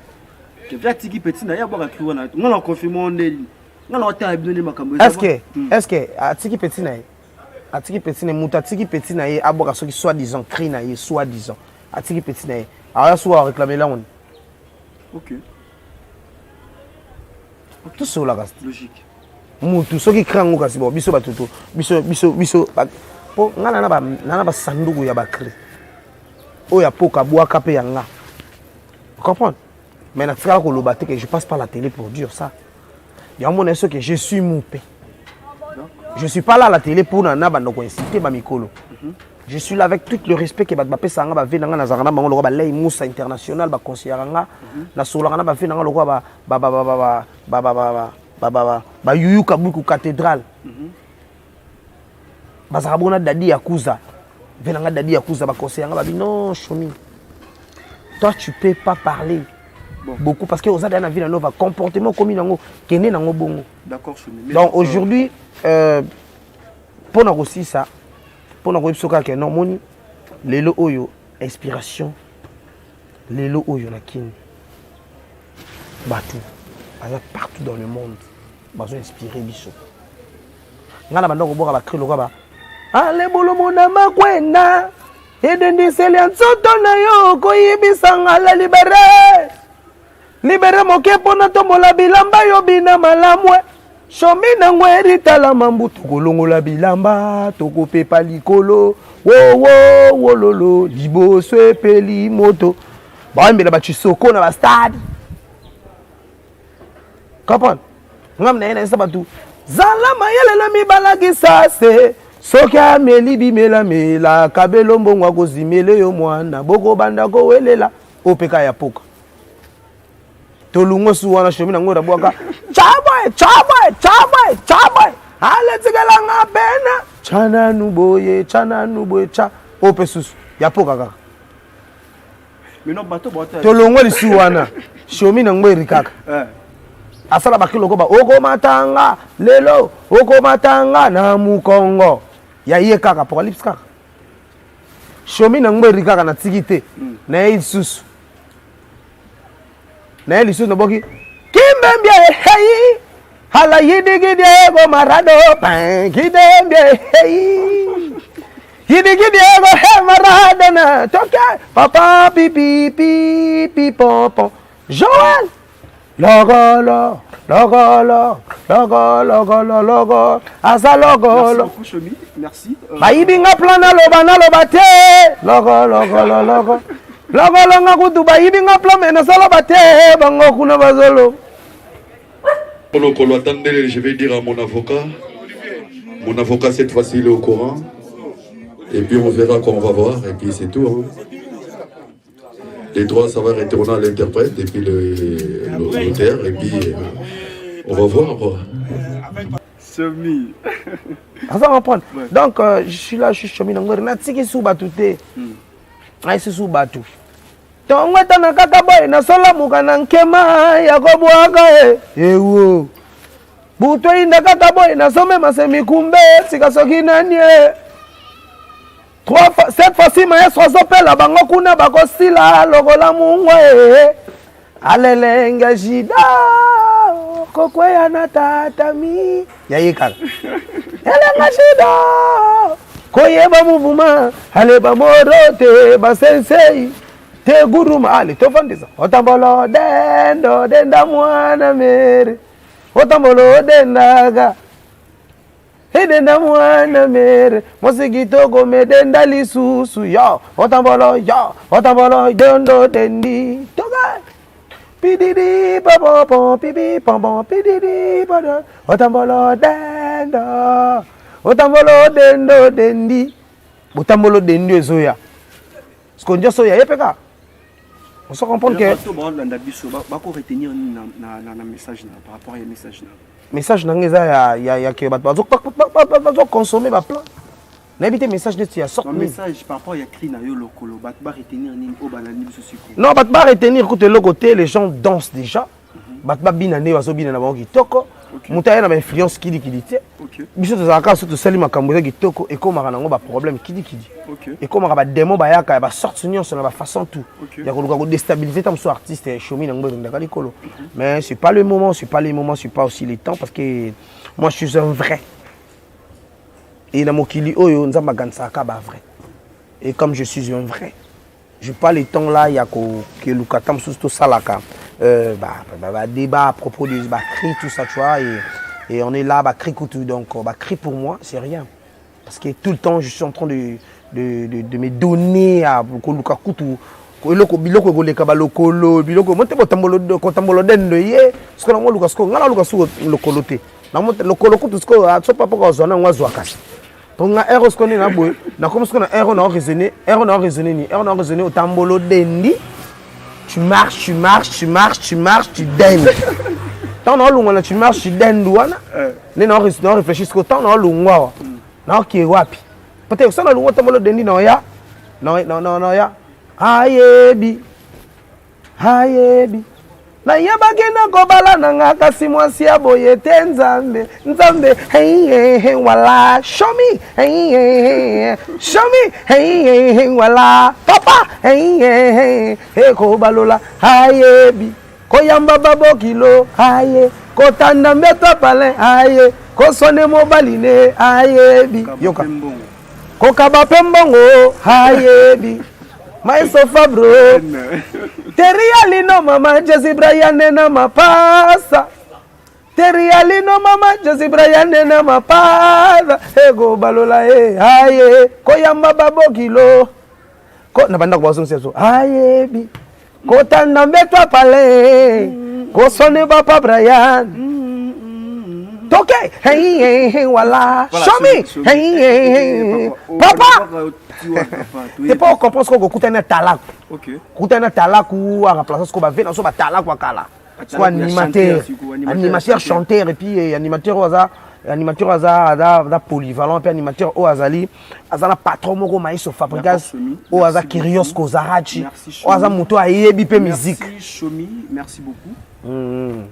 que via tiki petit na ya ba cri wana ngana confirmer on est ngana ota bino makambo est-ce que atiki petit na ye atiki petit na muta atiki petit na ye aboka soki soi-disant cri na ye soi-disant atiki petit na ye alors soit réclamer là on OK tout ça là logique mutu soki cri ngo kasi bo biso batuto biso po ngana na ba sanduku ya ba cri oya poka boaka pe yanga vous comprenez mais na tsala ko lobate que je passe par la télé pour dire ça il y a un moment que je suis moupé je suis pas là à la télé pour na bando ko inciter ba mikolo je suis là avec tout le respect que ba pesa nga ba venanga na zangana bango lokwa ba lei musa international ba conseiller nga na solanga na ba venanga lokwa ba yuyu kabuku cathédrale bazaka bona dadi yakuza venanga dadi yakuza ba conseiller nga ba non chomi toi tu peux pas parler beaucoup parce que aux adana vie na va comportement comme nango kene nango bongo d'accord chomi donc aujourd'hui pour na aussi ça pour na ko bisoka ke non moni lelo oyo inspiration lelo oyo na kini batu aya partout dans le monde bazo inspirer biso ngana banda ko boka ba krilo ko ba ale bolo mona makwena edendiseli nzoto na yo ko yibisanga la libere moke pona tombola bilamba yo bina malamwe shomi nango eritala mambutu kolongola bilamba tokopepa likolo wo lolo liboso epeli moto baambela bachisoko na bastade comprendre ngam na yena sabatu zala mayele na mibalagisa se soki ameli bimela kabelo mbongo akozimele yo mwana boko banda ko welela opeka ya poka tolungo suwana shomi nango rabwaka chaboy ale tsigala nga pena chana nuboye cha ope susu ya poka kaka mino bato bota tolungo lisuwana shomi nango erikaka asala bakilo ko ba okomatanga lelo okomatanga na mukongo ya ye kaka apocalypse kaka shomi nango erikaka na tsikite na isusu na eli sous noboki kimbembia hey hala yidigidi ego marado pan kimbembia hey yidigidi ego he marado na toka papa pipi popo Joël logo asa logo merci bayibinga plana loba te logo Logolonga kutu bayibinga plame na sala bate bango kuna bazolo. Attendez, je vais dire à mon avocat cette fois-ci il est au courant et puis on verra quand on va voir et puis c'est tout hein. Les droits ça va retourner à l'interprète et puis l'auteur et puis on va voir quoi. Semi. Ça va prendre. Donc je suis là je suis chemin ngori na tiki sou batute. Ai sou batu. Tongweta na kaka boy na sola muka na nkema ya kobwaka ewo buto inda kaka boy na some masemi kumbe sika soki nani cette fois-ci maestro zopela bango kuna bakosila lokola mungwa alelenge jida kokweya na tatami yayikala elenga jida koyeba muvuma aleba morote basensei te guruma ale tofandisa otambolo denda mwana mere otambolo dendaga edenda mwana mere mosigitoko medenda lisusu yo otambolo dondo dendi toga pididi papa pipi pamba pididi pada otambolo denda otambolo dendo dendi otambolo dendi ezoya skonja soya yepeka on se comprend que bako retenir na message par rapport à message na ya que bazo consommer ba plan na éviter message de tia sort message par rapport à écrit na yo lokolo ba retenir ni o balani biso siko non ba retenir côté le côté les gens dansent déjà ba bina ne bazo bina na bango kitoko moto aye na influence kidi te biso tozalaka so tosali makambo eza kitoko ekomaka nango baproblème kidi ekomaka bademo bayaka ya basorte nyonso na bafaçon tout ya koluka kodéstabiliser ta mosu artiste chomi nango ekendaka likolo mais c'est pas le moment, c'est pas aussi le temps parce que moi je suis un vrai et na mokili oyo nzambe akanisaka ba vrai et comme je suis un vrai je pas le temps là ya keluka ta mosusu tosalaka débat à propos de cri tout ça tu vois et on est là cri tout donc cri pour moi c'est rien parce que tout le temps je suis en train de me donner à koluka kutu biloko ekoleka balokolo biloko mote kotambolo dendo ye siko nango luka siko ngala luka siko lokolo te lokolo kutu siko so papa ko zona ngwa kasi donc na ero siko na boy na comme siko na ero na raisonner otambolo dendi tu marches, tu donnes. Tant que tu marches, tu donnes. Non réfléchis ce que tant que tu non qui est wapi. Peut-être que ça na lungo tambolo dendi non ya. Hayebi. Na yabaki na kobala na ngaka si mwasi ya boye te nzambe hey wala show me hey wala papa hey kobalola hayebi koyamba babokilo haye kotanda mbeto pale haye kosone mobaline hayebi yoka kokaba pembongo hayebi Maisofa bro Terialino mama Jesse Brian na mapasa Terialino mama Jesse Brian na mapasa Ego balola haye koyamba babokilo ko na banda kwa sonseso haye bi kotanda mbetwa pale kosone papa Brian Toke hey wala show me hey papa c'est pas comprendre ce qu'on écoute un talak écoute un talak ou à remplacer ce qu'on va faire dans ce talak ou kala soit animateur chanteur et puis animateur polyvalent puis animateur au azali azana patron moko maïso fabricage au aza curious kozarachi au aza moto ayebi pe musique merci beaucoup.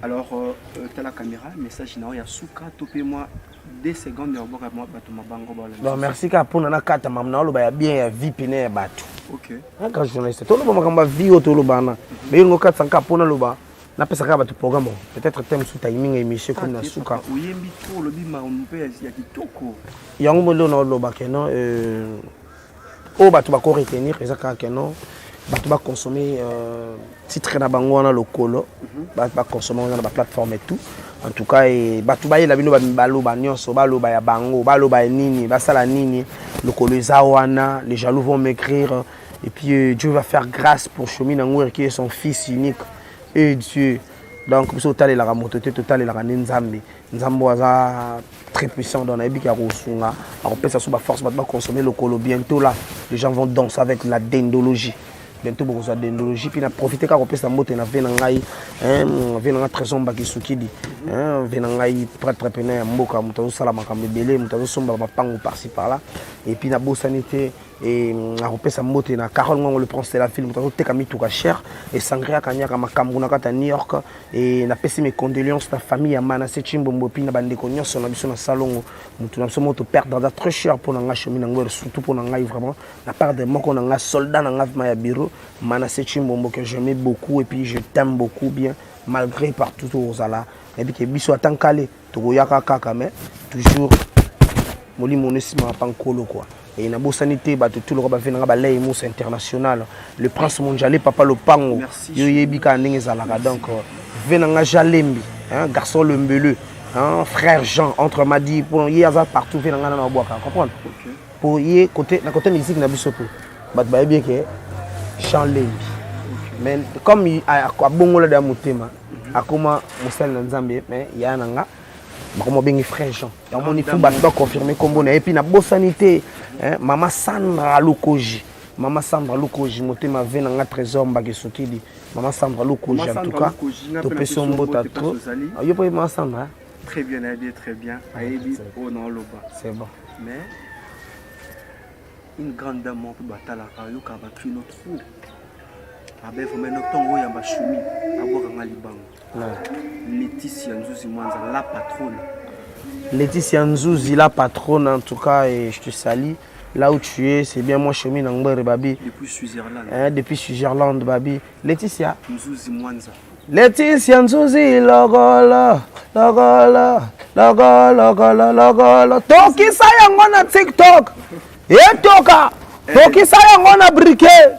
Alors, tu as la caméra, message na ya suka topé moi 2 secondes ya boka moi bato mabango bala. Non merci ka pona na kata mamna lo ba bien ya vie pene bato. OK. Quand journaliste to lo ba makamba vie to lo bana. Be ngo 400 ka pona lo ba na pesa ka bato programme. Peut-être thème sous timing émission comme na suka. Oyembi trop lo bi ma mpe ya kitoko. Yango mo lo ba ke non o bato ba ko retenir ezaka ke non. Bato ba consommer titre na bango na lokolo ba consommer na ba plateforme et tout en tout cas et bato ba yela bino ba loba nyonso ba loba ya bango ba loba nini ba sala nini lokolo zawana les jaloux vont m'écrire et puis Dieu va faire grâce pour Chomi Nangouer qui est son fils unique et Dieu donc so tale la mototé total la nzambe aza très puissant dans la vie qui a rosunga on peut ça sur ba force ba consommer lokolo bientôt là les gens vont danser avec la dendologie bientôt beaucoup de dendologie puis na profiter quand on peut s'amoter na venangai venanga trésor baki sukidi venangai prêtre mboka mutazo sala makambe belé mutazo somba mapango par-ci par-là et puis na bosanité et na repesa moté na Carole Ngongo le prince de la film mutazo teka mituka cher et sangria kanyaka makambo na kata New York et na pesi mes condoléances na famille ya Manasseh Chimbombo puis na bandeko nyonso na biso na salongo mutu na somo to perdre dans très cher pour na Chomi Nangouer surtout pour na ngai vraiment na part de moko na soldat na ma ya bureau Manasseh Chimbombo que j'aimais beaucoup et puis je t'aime beaucoup bien malgré partout aux ala et puis que biso atankale to yaka kaka mais toujours moli monisme pankolo quoi et na bosanité ba tout le ba venanga ba lay mousse international le prince mondial papa lopango yo yebika ndenge zalaka donc venanga jalembi garçon le mbeleux frère Jean entre Madi pour y avoir partout venanga na boaka comprendre pour y côté na côté musique na biso pour ba ba bien que Jean Lembi mais comme a bongola da mutema akoma musala nzambe mais ya nanga bakoma bengi frère Jean ya moni fu ba confirmer kombo na et puis na bosanité mama Sandra Lukoji motema venanga trésor mbaki sokidi mama Sandra Lukoji en tout cas to peso mbota trop yo po mama Sandra très bien ayebi o na loba c'est bon mais une grande dame pour batala yo ka ba kino trop abe vraiment noktongo ya bashumi abokanga libango. Laetitia Nzuzi Mwanza, la patronne. Laetitia Nzuzi, la patronne en tout cas, et je te salue. Là où tu es, c'est bien mon chemin Nangber Babi. Depuis Switzerland. Depuis Switzerland, Babi. Laetitia Nzuzi Mwanza. Laetitia Nzuzi, logolo, logolo, logolo, logolo, logolo. Toki sa yango na TikTok. Et toka. Toki sa yango na briquet.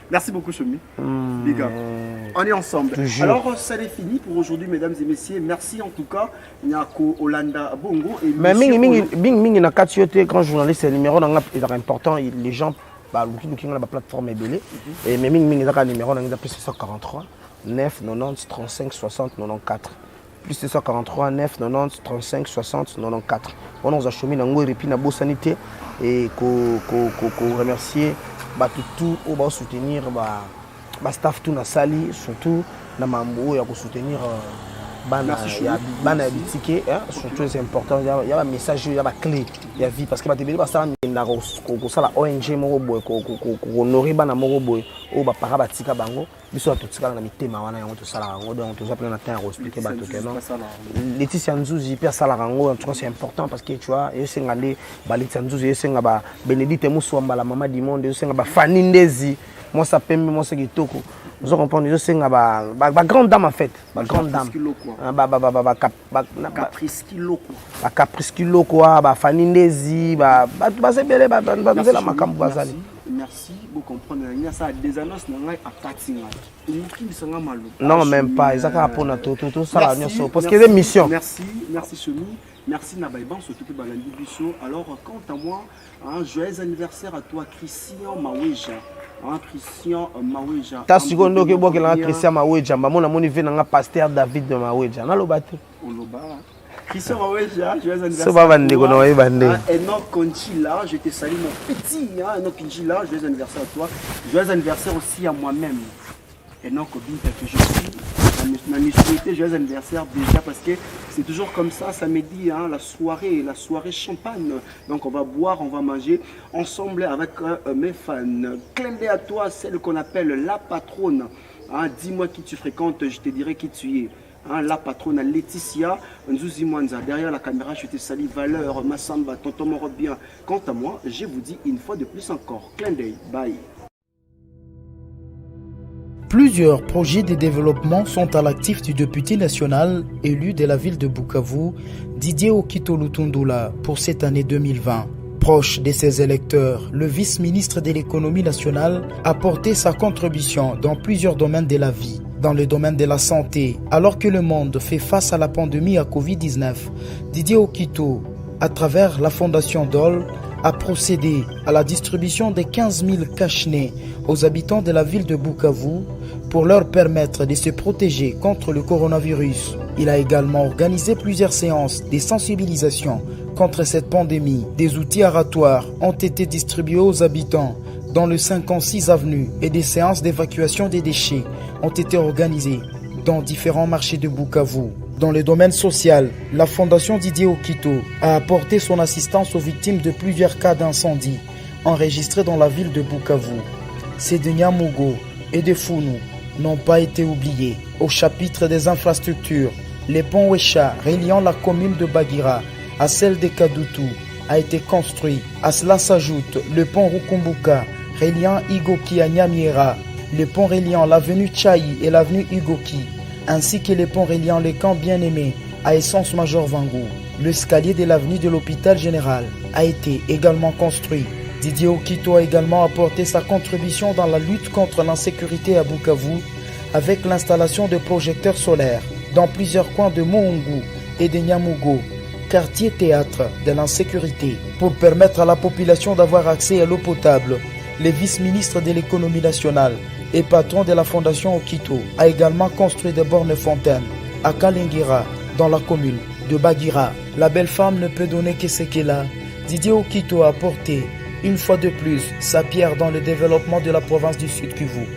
Merci beaucoup, Chomi. Big up. On est ensemble. Toujours. Alors, ça est fini pour aujourd'hui, mesdames et messieurs. Merci en tout cas, Nyako Olanda Bongo. Et mais mingi na katiote quand journaliste le numéro est important, les gens bah la plateforme est belée et mais mingi na numéro na plus 643 9 90 35 60 94 plus 643 9 90 35 60 94. On nous a chomi na ngo repi na bosanité et ko remercier bah tout au bas soutenir bah staff tout na sali surtout na mambo ya ko soutenir bana bitike surtout c'est important il y a un message il y a une clé il y a vie parce que batebeli basala na ko sala ONG moko boy ko honorer bana moko boy o ba para batika bango biso atotika na mitema wana yango to sala yango donc to zapela na temps expliquer bato que non Laetitia Nzuzi pe sala yango en tout cas c'est important parce que tu vois et c'est ngale ba Laetitia Nzuzi senga ba Bénédicte Muswamba la maman du monde senga ba Fanny Ndezi moi ça pembe moi c'est kitoko vous comprenez je senga ba grande dame en fait ba grande dame Caprice Kiloko ba Caprice Kiloko ba Fanny Ndezi ba sebele ba nzela makambo bazali. Merci, vous comprenez. Il y a ça des annonces à Katinga. Non, même pas. Ils ont tout ça parce qu'il y a des missions. Merci, merci Chomi. Merci Nabaïban, surtout que Balandi Bisso. Alors, quant à moi, un joyeux anniversaire à toi, Christian Maweja. Christian Maweja. Ta seconde que bon que Christian Maweja, maman a moni venu pasteur David de Maweja. Na lobate. Christian Maweja, joyeux anniversaire. C'est pas bandé qu'on a bandé. Enoch Conchila, je te salue mon petit, Enoch Conchila, joyeux anniversaire à toi. Joyeux anniversaire aussi à moi-même. Enoch Binta que je suis. Ma souhaité joyeux anniversaire déjà parce que c'est toujours comme ça, samedi, la soirée champagne. Donc on va boire, on va manger ensemble avec mes fans. Clin d'œil à toi, celle qu'on appelle la patronne. Dis-moi qui tu fréquentes, je te dirai qui tu es. La patronne Laetitia Nzuzi Mwanza. Derrière la caméra, je te salue Valeur, Massamba, Tonton Morobien. Quant à moi, je vous dis une fois de plus encore, clin d'œil, bye. Plusieurs projets de développement sont à l'actif du député national élu de la ville de Bukavu, Didier Okito Lutundula, pour cette année 2020. Proche de ses électeurs, le vice-ministre de l'économie nationale a porté sa contribution dans plusieurs domaines de la vie. Dans le domaine de la santé, alors que le monde fait face à la pandémie à Covid-19, Didier Okito, à travers la fondation DOL, a procédé à la distribution de 15 000 cache-nez aux habitants de la ville de Bukavu pour leur permettre de se protéger contre le coronavirus. Il a également organisé plusieurs séances de sensibilisation contre cette pandémie. Des outils aratoires ont été distribués aux habitants dans le 56 avenue et des séances d'évacuation des déchets ont été organisées dans différents marchés de Bukavu. Dans le domaine social, la fondation Didier Okito a apporté son assistance aux victimes de plusieurs cas d'incendie enregistrés dans la ville de Bukavu. Ces de Nyamugo et de Founou n'ont pas été oubliés. Au chapitre des infrastructures, le pont Wesha reliant la commune de Bagira à celle de Kadutu a été construit. À cela s'ajoute le pont Rukumbuka reliant Igoki à Nyamiera, le pont reliant l'avenue Tchaï et l'avenue Igoki, ainsi que le pont reliant le camp Bien-Aimé à Essence Major Vangou. L'escalier de l'avenue de l'hôpital général a été également construit. Didier Okito a également apporté sa contribution dans la lutte contre l'insécurité à Bukavu avec l'installation de projecteurs solaires dans plusieurs coins de Moungu et de Nyamugo, quartier théâtre de l'insécurité, pour permettre à la population d'avoir accès à l'eau potable. Le vice-ministre de l'économie nationale et patron de la fondation Okito a également construit des bornes fontaines à Kalingira, dans la commune de Bagira. La belle femme ne peut donner que ce qu'elle a. Didier Okito a apporté une fois de plus sa pierre dans le développement de la province du Sud Kivu.